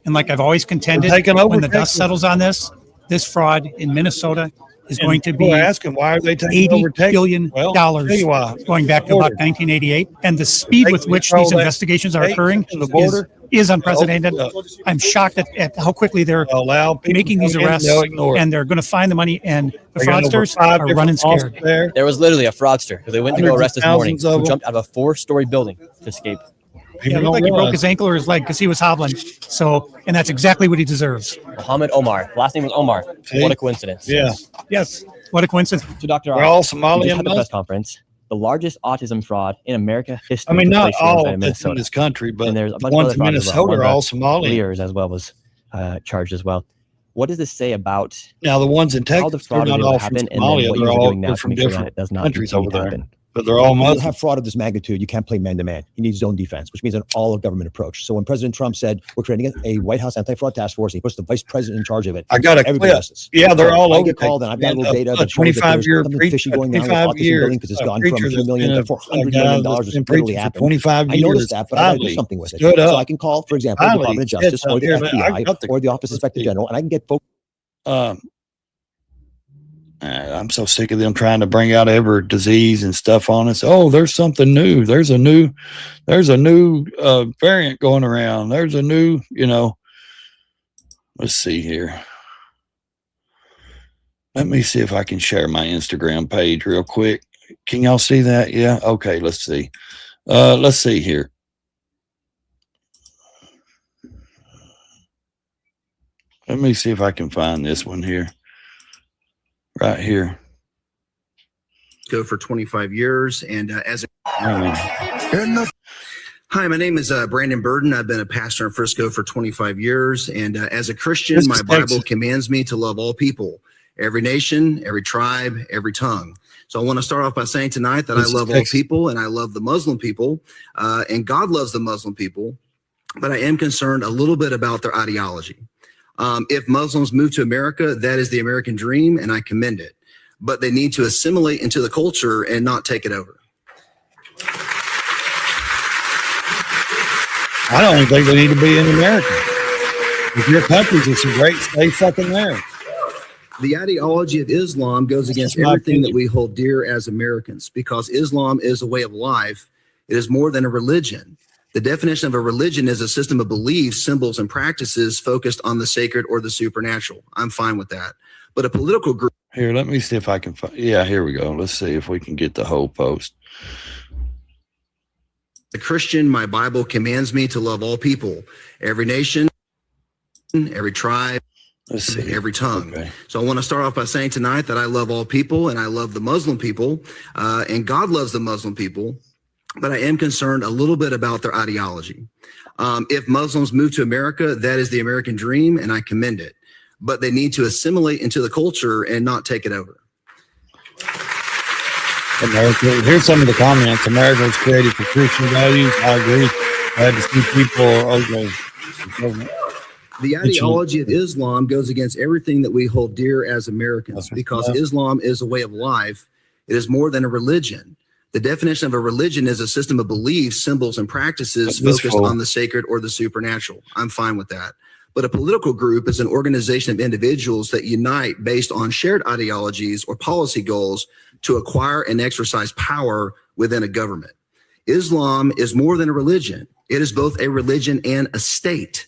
And like I've always contended, We're taking over when the dust Texas. settles on this fraud in Minnesota is And going to people be are asking, why are they taking over $80 Texas? billion Well, I'll tell you why. going back to about 1988. And the speed They with which control these that investigations are state occurring and the border. is unprecedented. Yeah. I'm shocked at how quickly they're Allow people making to these come in, arrests, they'll ignore it. and they're going to find the money. And the They got over fraudsters 5 are different running lawsuits scared. there. There was literally a fraudster who they went to go Hundreds of arrest this morning thousands of who them. jumped out of a 4-story building to escape. Yeah, People it looked don't like he broke realize. his ankle or his leg because he was hobbling. So, and that's exactly what he deserves. Muhammad Omar. Last name was Omar. See? What a coincidence. Yeah, Yes. What a coincidence. So, Dr. we're Oz, all we Somali just and had the press Muslim. conference. The largest autism fraud in America history. I mean, took not place here all inside that's in Minnesota. this country, but And there's a the bunch of ones other in frauds as well. Minnesota One are of the all Somali. Leaders as well was charged as well. What does this say about Now the ones in how Texas, the they're fraud is not able all to from happen, and then Somalia. what They're you're all doing now to from make sure that different it does not countries continue over to there, happen? but they're all When you Muslims. have fraud of this magnitude, you can't play man to man. You need zone defense, which means an all of government approach. So when President Trump said we're creating a White House anti-fraud task force, and he puts the vice president in charge of it. I got a Everybody clip. listens. Yeah, they're all I over get called, and I've got a little data that shows that there's 25-year something fishy going on with 25 autism years, building because it's gone from a few million to $400 million, which literally happened. 25 I years. noticed that, but I got to do Finally something with it. stood So up. I can call, for example, the Finally Department of said Justice or the something. Here, I FBI got the or the Office of Inspector clip. General, and I can get folks. I'm so sick of them trying to bring out every disease and stuff on us. Oh, there's something new. There's a new variant going around. There's a new, let's see here. Let me see if I can share my Instagram page real quick. Can y'all see that? Yeah. Okay. Let's see. Let's see here. Let me see if I can find this one here. Right here. Go for 25 years. And as a Hang on. Hi, my name is Brandon Burden. I've been a pastor in Frisco for 25 years. And as a Christian, This my is Bible Texas. commands me to love all people, every nation, every tribe, every tongue. So I want to start off by saying tonight that This I is love all Texas. people and I love the Muslim people. And God loves the Muslim people. But I am concerned a little bit about their ideology. If Muslims move to America, that is the American dream, and I commend it. But they need to assimilate into the culture and not take it over. I don't even think they need to be in America. If your country's just a great, stay fucking there. The ideology of Islam goes against just my everything that opinion. we hold dear as Americans because Islam is a way of life. It is more than a religion. The definition of a religion is a system of beliefs, symbols, and practices focused on the sacred or the supernatural. I'm fine with that. But a political group. Here, let me see if I can find. Yeah, here we go. Let's see if we can get the whole post. The Christian, my Bible commands me to love all people, every nation, every tribe. Let's see. every tongue. Okay. So I want to start off by saying tonight that I love all people and I love the Muslim people, and God loves the Muslim people, but I am concerned a little bit about their ideology. If Muslims move to America, that is the American dream, and I commend it. But they need to assimilate into the culture and not take it over. America. Here's some of the comments. America was created for Christian values. I agree. I had to see people. Okay. The ideology of Islam goes against everything that we hold dear as Americans, because Islam is a way of life. It is more than a religion. The definition of a religion is a system of beliefs, symbols, and practices focused on the sacred or the supernatural. I'm fine with that. But a political group is an organization of individuals that unite based on shared ideologies or policy goals to acquire and exercise power within a government. Islam is more than a religion. It is both a religion and a state.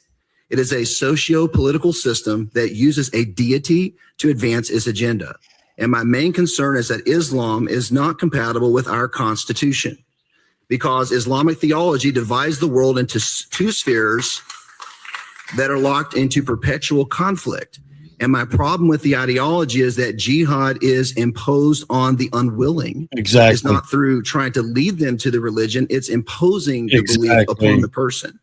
It is a socio-political system that uses a deity to advance its agenda. And my main concern is that Islam is not compatible with our Constitution, because Islamic theology divides the world into two spheres that are locked into perpetual conflict. And my problem with the ideology is that jihad is imposed on the unwilling. Exactly. It's not through trying to lead them to the religion, it's imposing the belief upon the person.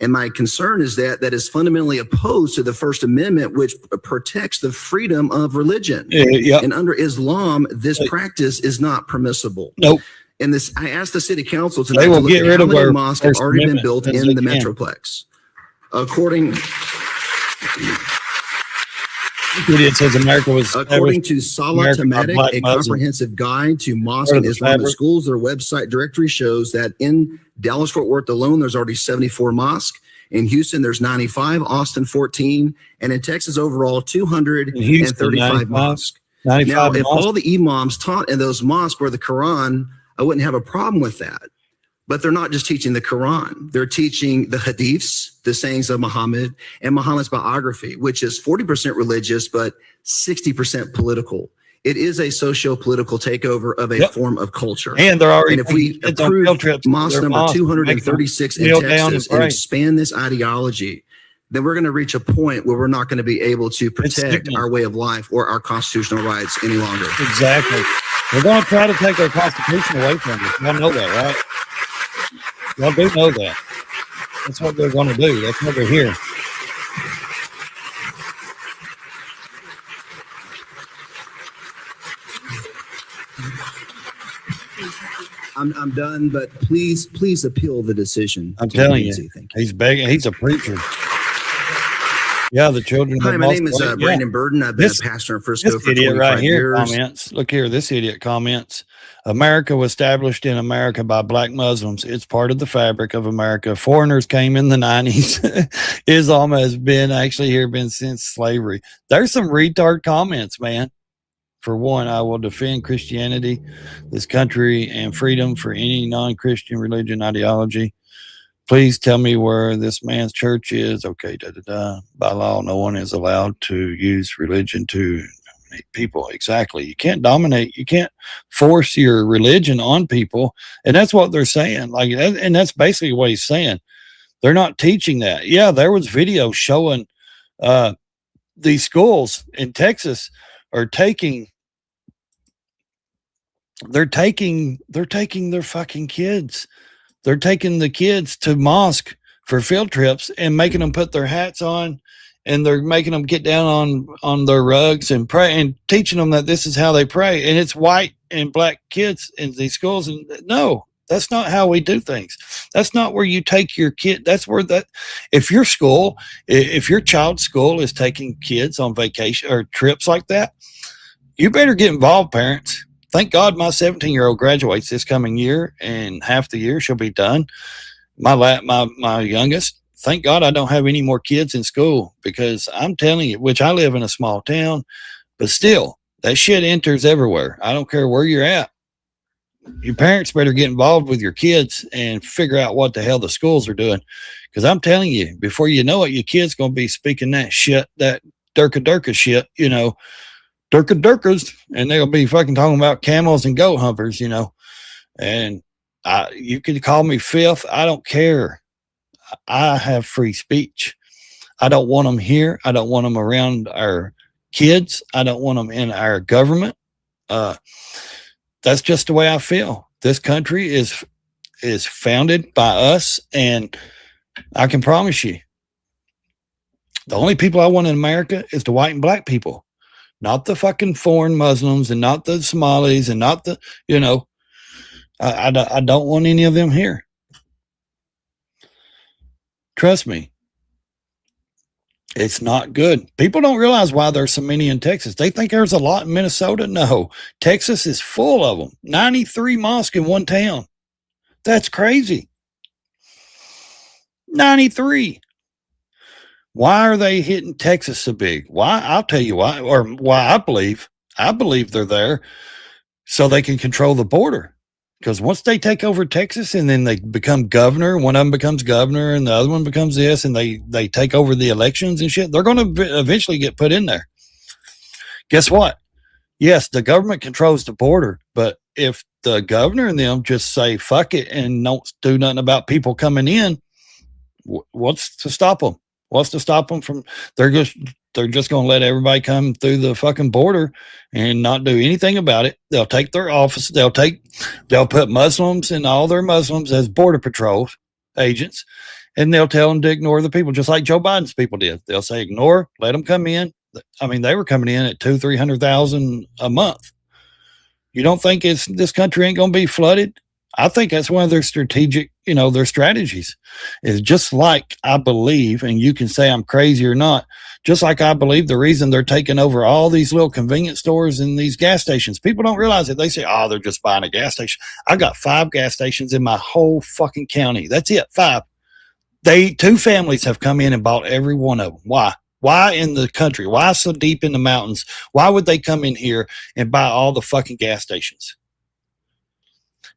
And my concern is that that is fundamentally opposed to the First Amendment, which protects the freedom of religion. And under Islam, this practice is not permissible. Nope. And this, I asked the city council tonight They to will look get at rid how of many our mosques have First already been Amendment built as in they the can. Metroplex. According It says America was According to Salah America by Tematic, black a Muslims. comprehensive guide to mosque Part of and the Islamic fabric. schools, their website directory shows that in Dallas-Fort Worth alone, there's already 74 mosques. In Houston, there's 95, Austin 14, and in Texas overall, 235 95. mosques. 95 Now, if mosques. all the imams taught in those mosques were the Quran, I wouldn't have a problem with that. But they're not just teaching the Quran. They're teaching the hadiths, the sayings of Muhammad, and Muhammad's biography, which is 40% religious, but 60% political. It is a socio-political takeover of a form of culture. And they're already And if we taking kids on approve field trips to mosque their number mosque, 236 in kneel down Texas and and pray. expand this ideology, then we're going to reach a point where we're not going to be able to protect sickening. our way of life or our constitutional rights any longer. Exactly. They're going to try to take our Constitution away from us. Y'all know that, right? Y'all do know that. That's what they're going to do. That's what they're here. I'm done, but please appeal the decision. I'm to telling DNC. you, he's begging. He's a preacher. Yeah, the children. Hi, of my Mos- name is yeah. Brandon Burden. I've been This- a pastor in Frisco This for idiot 25 right here years. comments. Look here, this idiot comments. America was established in America by black Muslims. It's part of the fabric of America. Foreigners came in the 90s. Islam has been actually here been since slavery. There's some retard comments, man. For one, I will defend Christianity, this country, and freedom for any non-Christian religion ideology. Please tell me where this man's church is. Okay, By law, no one is allowed to use religion to dominate people. Exactly. You can't dominate. You can't force your religion on people. And that's what they're saying. Like, and that's basically what he's saying. They're not teaching that. Yeah, there was video showing these schools in Texas are taking their fucking kids. They're taking the kids to mosque for field trips and making them put their hats on, and they're making them get down on their rugs and pray and teaching them that this is how they pray. And it's white and black kids in these schools. And no, that's not how we do things. That's not where you take your kid. That's where if your child's school is taking kids on vacation or trips like that, you better get involved, parents. Thank God my 17-year-old graduates this coming year, and half the year she'll be done. My youngest, thank God I don't have any more kids in school, because I'm telling you, which I live in a small town, but still, that shit enters everywhere. I don't care where you're at. Your parents better get involved with your kids and figure out what the hell the schools are doing. Because I'm telling you, before you know it, your kid's going to be speaking that shit, that Durka shit, Durkas, and they'll be fucking talking about camels and goat humpers, and you can call me fifth. I don't care. I have free speech. I don't want them here. I don't want them around our kids. I don't want them in our government. That's just the way I feel. This country is founded by us, and I can promise you, the only people I want in America is the white and black people, not the fucking foreign Muslims and not the Somalis and not the, I don't want any of them here. Trust me. It's not good. People don't realize why there's so many in Texas. They think there's a lot in Minnesota. No, Texas is full of them. 93 mosques in one town. That's crazy. 93. Why are they hitting Texas so big? Why? I'll tell you why, or why I believe they're there so they can control the border. Because once they take over Texas and then they become governor, one of them becomes governor and the other one becomes this, and they take over the elections and shit, they're going to eventually get put in there. Guess what? Yes, the government controls the border, but if the governor and them just say fuck it and don't do nothing about people coming in, what's to stop them? What's to stop them from? They're just going to let everybody come through the fucking border and not do anything about it. They'll take their office. They'll put Muslims and all their Muslims as border patrol agents, and they'll tell them to ignore the people, just like Joe Biden's people did. They'll say ignore, let them come in. I mean, they were coming in at 200,000-300,000 a month. You don't think this country ain't going to be flooded? I think that's one of their strategic, their strategies is just like I believe, and you can say I'm crazy or not, just like I believe the reason they're taking over all these little convenience stores and these gas stations. People don't realize it. They say, oh, they're just buying a gas station. I got 5 gas stations in my whole fucking county. That's it. 5. 2 families have come in and bought every one of them. Why? Why in the country? Why so deep in the mountains? Why would they come in here and buy all the fucking gas stations?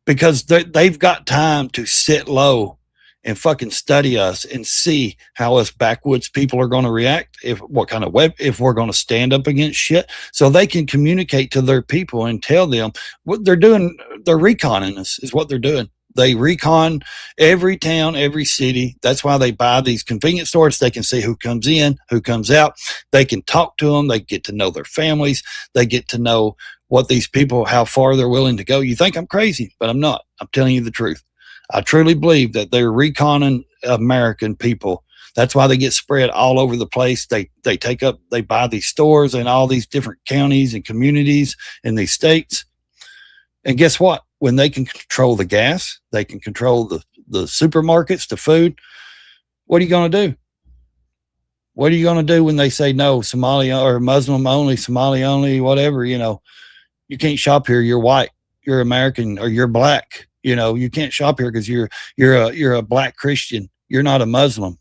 Because they've got time to sit low and fucking study us and see how us backwoods people are going to react, if we're going to stand up against shit, so they can communicate to their people and tell them what they're doing. They're reconning us is what they're doing. They recon every town, every city. That's why they buy these convenience stores. They can see who comes in, who comes out. They can talk to them. They get to know their families. They get to know what these people, how far they're willing to go. You think I'm crazy, but I'm not. I'm telling you the truth. I truly believe that they're reconning American people. That's why they get spread all over the place. They buy these stores in all these different counties and communities in these states. And guess what? When they can control the gas, they can control the supermarkets, the food. What are you going to do? What are you going to do when they say no, Somali or Muslim only, Somali only, whatever, you can't shop here. You're white, you're American, or you're black. You can't shop here because you're a black Christian. You're not a Muslim.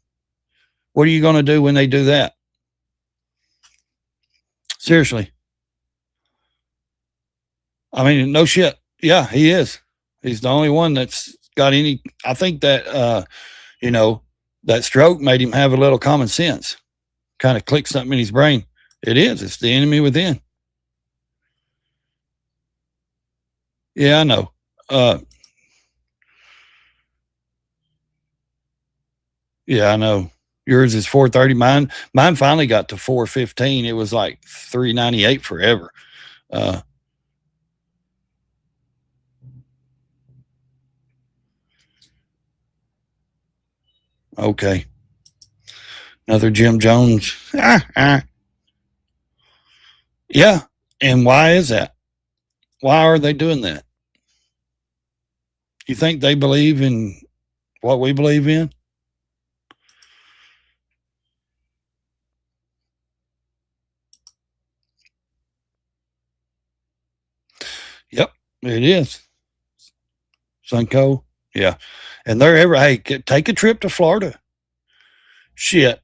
What are you going to do when they do that? Seriously. I mean, no shit. Yeah, he is. He's the only one that's got any. I think that, that stroke made him have a little common sense. Kind of clicked something in his brain. It is. It's the enemy within. Yeah, I know. Yeah, I know. Yours is 430. Mine finally got to 415. It was like 398 forever. Okay. Another Jim Jones. Yeah. And why is that? Why are they doing that? You think they believe in what we believe in? Yep, it is. Sunco. Yeah. And hey, take a trip to Florida. Shit.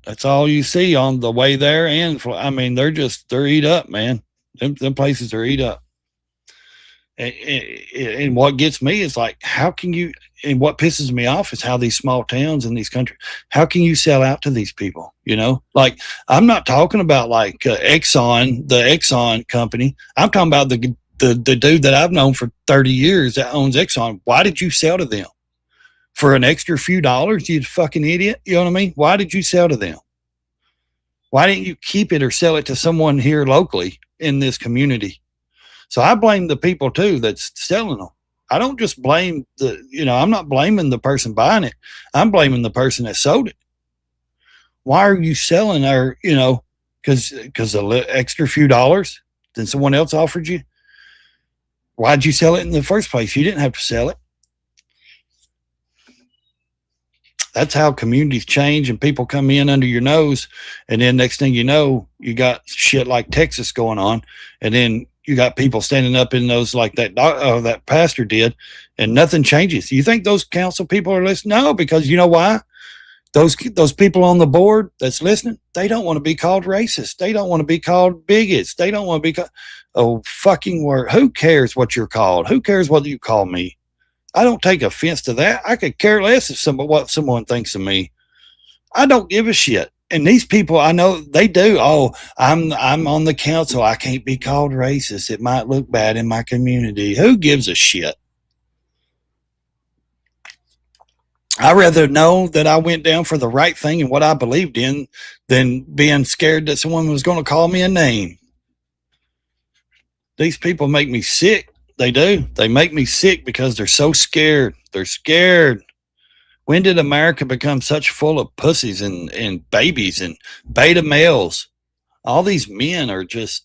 That's all you see on the way there. And I mean, they're eat up, man. Them places are eat up. And what gets me is like, how can you, and what pisses me off is how these small towns in these countries, how can you sell out to these people? Like, I'm not talking about like Exxon, the Exxon company. I'm talking about the dude that I've known for 30 years that owns Exxon. Why did you sell to them? For an extra few dollars, you fucking idiot. You know what I mean? Why did you sell to them? Why didn't you keep it or sell it to someone here locally in this community? So I blame the people too that's selling them. I don't just blame I'm not blaming the person buying it. I'm blaming the person that sold it. Why are you selling our, because the extra few dollars than someone else offered you? Why'd you sell it in the first place? You didn't have to sell it. That's how communities change and people come in under your nose. And then next thing you know, you got shit like Texas going on. And then you got people standing up in those like that pastor did, and nothing changes. You think those council people are listening? No, because you know why? Those people on the board that's listening, they don't want to be called racist. They don't want to be called bigots. They don't want to be called, oh, fucking word. Who cares what you're called? Who cares what you call me? I don't take offense to that. I could care less what someone thinks of me. I don't give a shit. And these people, I know they do. Oh, I'm on the council. I can't be called racist. It might look bad in my community. Who gives a shit? I'd rather know that I went down for the right thing and what I believed in than being scared that someone was going to call me a name. These people make me sick. They do. They make me sick because they're so scared. They're scared. When did America become such full of pussies and babies and beta males? All these men are just,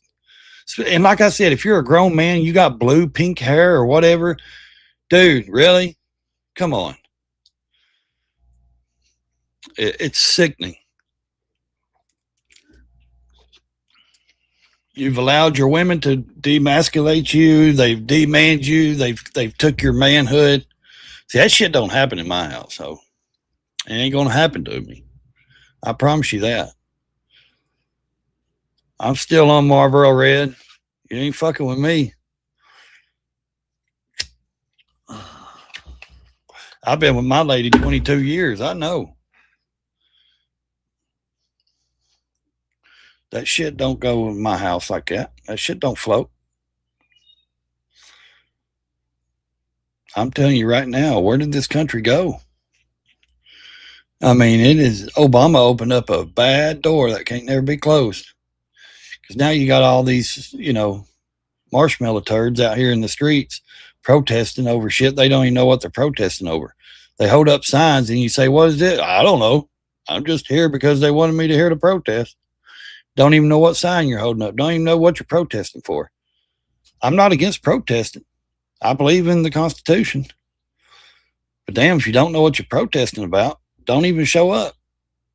and like I said, if you're a grown man, you got blue, pink hair or whatever, dude, really? Come on. It's sickening. You've allowed your women to demasculate you. They've demanded you. They've took your manhood. See, that shit don't happen in my house, so it ain't gonna happen to me. I promise you that. I'm still on Marlboro Red. You ain't fucking with me. I've been with my lady 22 years. I know. That shit don't go in my house like that. That shit don't float. I'm telling you right now, where did this country go? I mean, Obama opened up a bad door that can't never be closed. Because now you got all these, marshmallow turds out here in the streets protesting over shit. They don't even know what they're protesting over. They hold up signs and you say, what is it? I don't know. I'm just here because they wanted me to hear the protest. Don't even know what sign you're holding up. Don't even know what you're protesting for. I'm not against protesting. I believe in the Constitution. But damn, if you don't know what you're protesting about, don't even show up.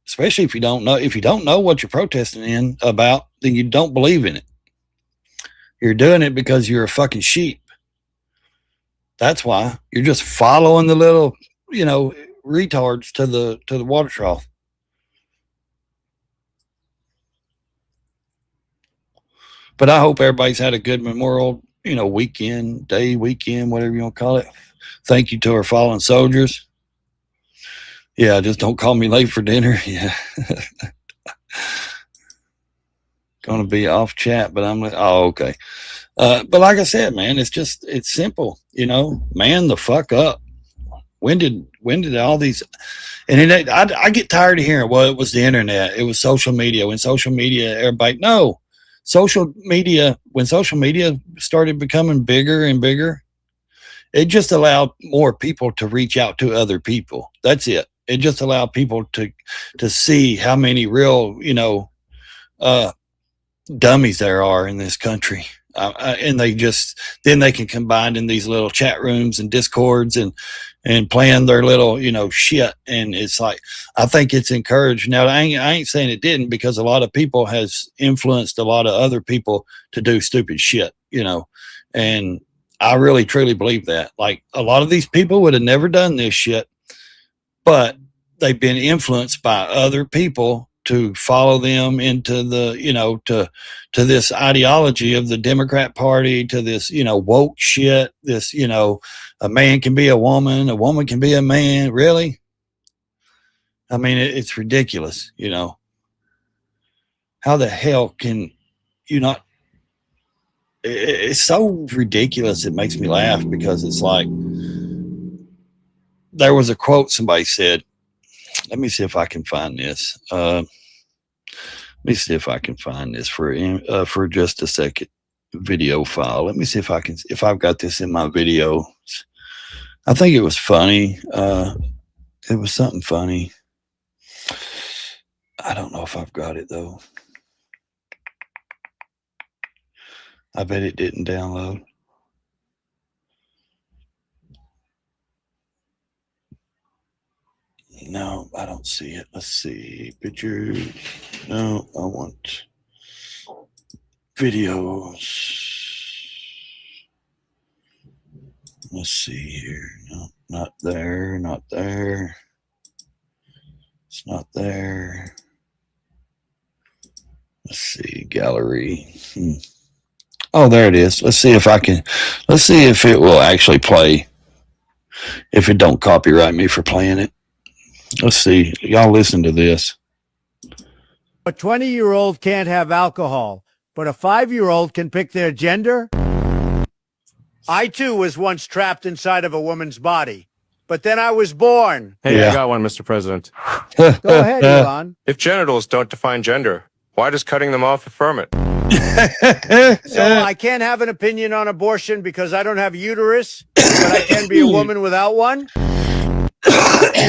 Especially if you don't know what you're protesting about, then you don't believe in it. You're doing it because you're a fucking sheep. That's why. You're just following the little, retards to the water trough. But I hope everybody's had a good Memorial, weekend, whatever you want to call it. Thank you to our fallen soldiers. Yeah, just don't call me late for dinner. Yeah. Going to be off chat, but I'm like, oh, okay. But like I said, man, it's simple, man the fuck up. When did all these, and I get tired of hearing, well, it was the internet. It was social media. When social media, everybody, no. When social media started becoming bigger and bigger, it just allowed more people to reach out to other people. That's it. It just allowed people to see how many real, dummies there are in this country. And then they can combine in these little chat rooms and discords and plan their little, shit. And it's like, I think it's encouraged. Now, I ain't saying it didn't, because a lot of people has influenced a lot of other people to do stupid shit, and I really, truly believe that. Like, a lot of these people would have never done this shit, but they've been influenced by other people to follow them into the, to this ideology of the Democrat Party, to this, woke shit, this, a man can be a woman can be a man. Really? I mean, it's ridiculous, How the hell can you not? It's so ridiculous. It makes me laugh, because it's like, there was a quote somebody said. Let me see if I can find this. Let me see if I can find this for just a second. Video file. Let me see if I've got this in my video. I think it was funny. It was something funny. I don't know if I've got it though. I bet it didn't download. No, I don't see it. Let's see. Pictures. No, I want videos. Let's see here. No, not there. Not there. It's not there. Let's see. Gallery. Oh, there it is. Let's see if it will actually play. If it don't copyright me for playing it. Let's see. Y'all listen to this. A 20-year-old can't have alcohol, but a 5-year-old can pick their gender? I, too, was once trapped inside of a woman's body, but then I was born. Hey, Yeah. I got one, Mr. President. Go ahead, Elon. If genitals don't define gender, why does cutting them off affirm it? So I can't have an opinion on abortion because I don't have a uterus, but I can be a woman without one?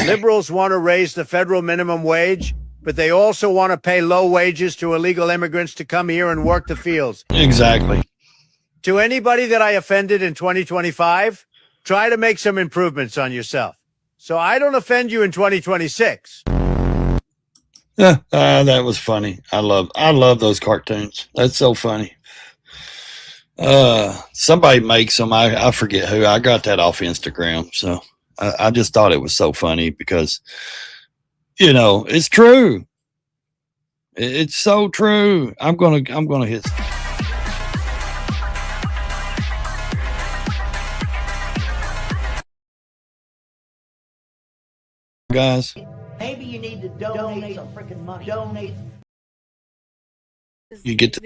Liberals want to raise the federal minimum wage, but they also want to pay low wages to illegal immigrants to come here and work the fields. Exactly. To anybody that I offended in 2025, try to make some improvements on yourself, so I don't offend you in 2026. That was funny. I love those cartoons. That's so funny. Somebody makes them. I forget who. I got that off Instagram. So I just thought it was so funny because, it's true. It's so true. I'm gonna hit. Guys. Maybe you need to donate some freaking money. Donate. You get to.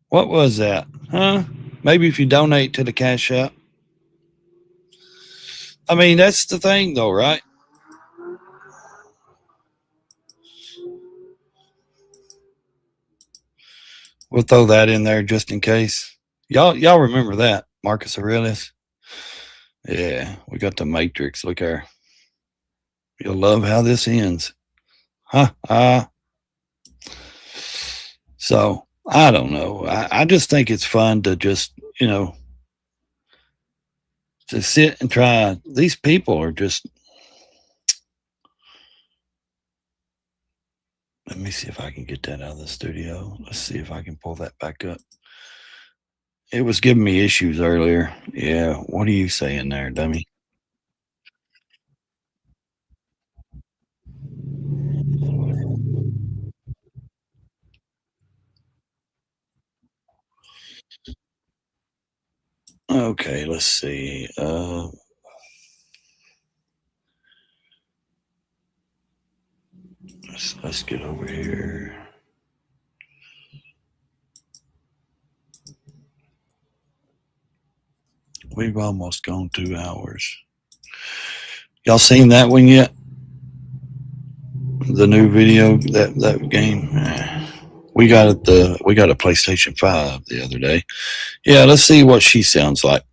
What was that? Huh? Maybe if you donate to the Cash App. I mean, that's the thing though, right? We'll throw that in there just in case. Y'all remember that, Marcus Aurelius? Yeah, we got the Matrix. Look there. You'll love how this ends. So I don't know. I just think it's fun to just, to sit and try. These people are just. Let me see if I can get that out of the studio. Let's see if I can pull that back up. It was giving me issues earlier. Yeah. What are you saying there, dummy? Okay, let's see. Let's get over here. We've almost gone 2 hours. Y'all seen that one yet? The new video, that game. We got a PlayStation 5 the other day. Yeah, let's see what she sounds like.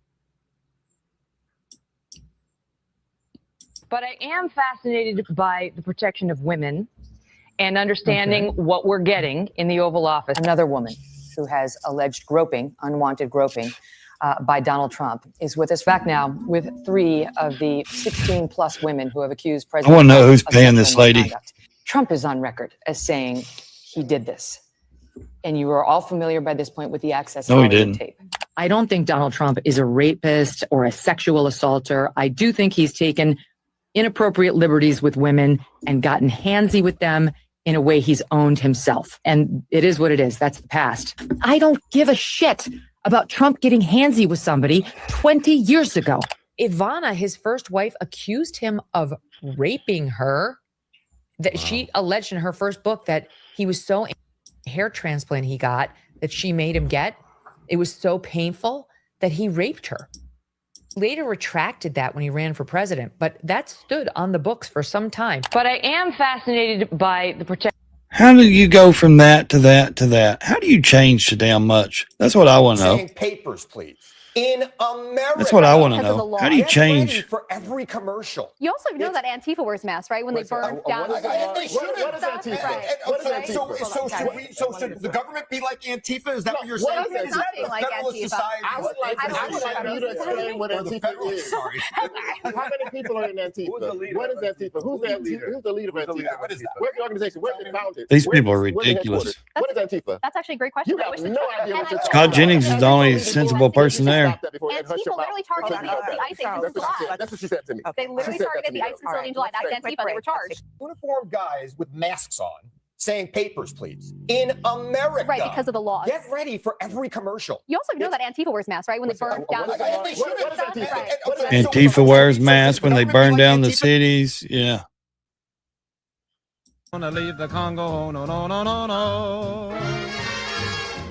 But I am fascinated by the protection of women and understanding what we're getting in the Oval Office. Another woman who has alleged groping, unwanted groping, by Donald Trump is with us back now with 3 of the 16 plus women who have accused President I want to know Trump who's of paying this sexual lady. misconduct. Trump is on record as saying he did this. And you are all familiar by this point with the Access No, he Hollywood didn't. tape. I don't think Donald Trump is a rapist or a sexual assaulter. I do think he's taken inappropriate liberties with women and gotten handsy with them in a way he's owned himself. And it is what it is. That's the past. I don't give a shit about Trump getting handsy with somebody 20 years ago. Ivana, his first wife, accused him of raping her. That she alleged in her first book that he was so hair transplant he got that she made him get. It was so painful that he raped her. later retracted that when he ran for president, but that stood on the books for some time. But I am fascinated by the protection. How do you go from that to that to that? How do you change so damn much? That's what I want to know. Saying papers, please. In America. That's what I want to Because of the know. law. How do you Get ready change? for every commercial. You also know that Antifa wears masks, right? When they burn down. What is Antifa? Right. So should the government be like Antifa? Is that what you're saying? It's nothing like Antifa. I would like you to explain what Antifa is. Sorry. How many people are in Antifa? What is Antifa? Who's their leader? Who's the leader of Antifa? What is that? Where's the organization? Where's it founded? These people are Where's the ridiculous. headquarters? What is Antifa? That's actually a great question. You have no idea what you're Scott Jennings is the only sensible person there. Antifa literally targeted the ICE agents in July. That's what she said to me. They literally targeted the ICE facility in July. That's Antifa. They were charged. Uniformed guys with masks on saying papers, please. In America. Right, because of the laws. Get ready for every commercial. You also know that Antifa wears masks, right? When they burn down. Antifa wears masks when they burn down the cities. Yeah. Gonna leave the Congo, no, no, no, no, no.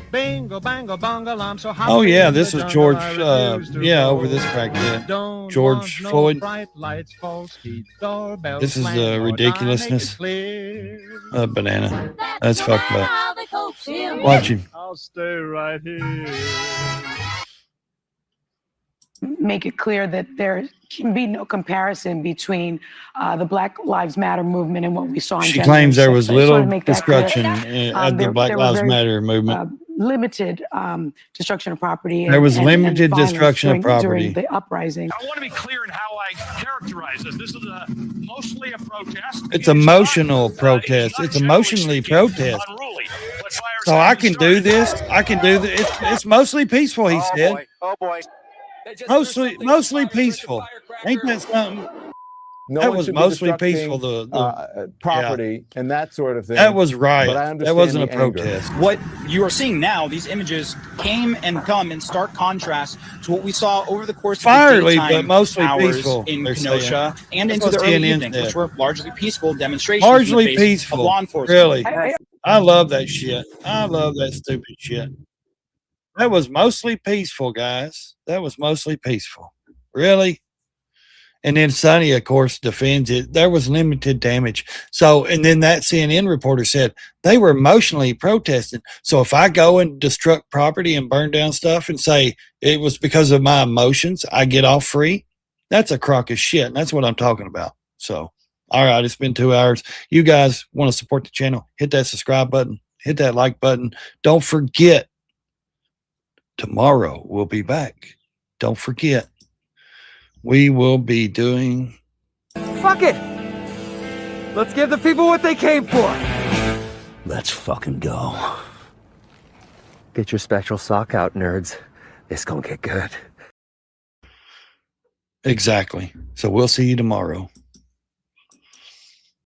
Bingo, bango, bongo, I'm so happy. Oh yeah, in this the was jungle, George. I refuse to Yeah, go. over this crackhead, Don't George want no Floyd. bright lights, false heat, doorbells, This is the landlord, I make it ridiculousness. clear. Banana. That's fucked up. Watch him. I'll stay right here. Make it clear that there can be no comparison between the Black Lives Matter movement and what we saw in She January claims there 6th. was So I just wanna little make that clear. destruction at the There- Black there were Lives very, Matter movement. Limited destruction of property. There was and limited violence destruction of during property. the uprising. I want to be clear in how I characterize this. This is mostly a protest. It's emotional protest. It's emotionally protest. So I can do this. I can do this. It's mostly peaceful, he said. Oh boy. Mostly peaceful. Ain't that something? No That one was should be mostly destructing, peaceful. The property and that sort of thing. That was right. But I That understand wasn't a the anger. protest. What you are seeing now, these images came and come in stark contrast to what we saw over the course of Fiery, the but daytime mostly hours peaceful, in they're Kenosha saying. and That's into the what early CNN evening, said. which were largely peaceful demonstrations in the Largely face peaceful. of law enforcement. Really. I love that shit. I love that stupid shit. That was mostly peaceful, guys. That was mostly peaceful. Really? And then Sonny, of course, defends it. There was limited damage. So, and then that CNN reporter said they were emotionally protesting. So if I go and destruct property and burn down stuff and say it was because of my emotions, I get off free, that's a crock of shit. And that's what I'm talking about. So, all right, it's been 2 hours. You guys want to support the channel, hit that subscribe button, hit that like button. Don't forget, tomorrow we'll be back. Don't forget. We will be doing. Fuck it. Let's give the people what they came for. Let's fucking go. Get your spectral sock out, nerds. It's gonna get good. Exactly. So we'll see you tomorrow.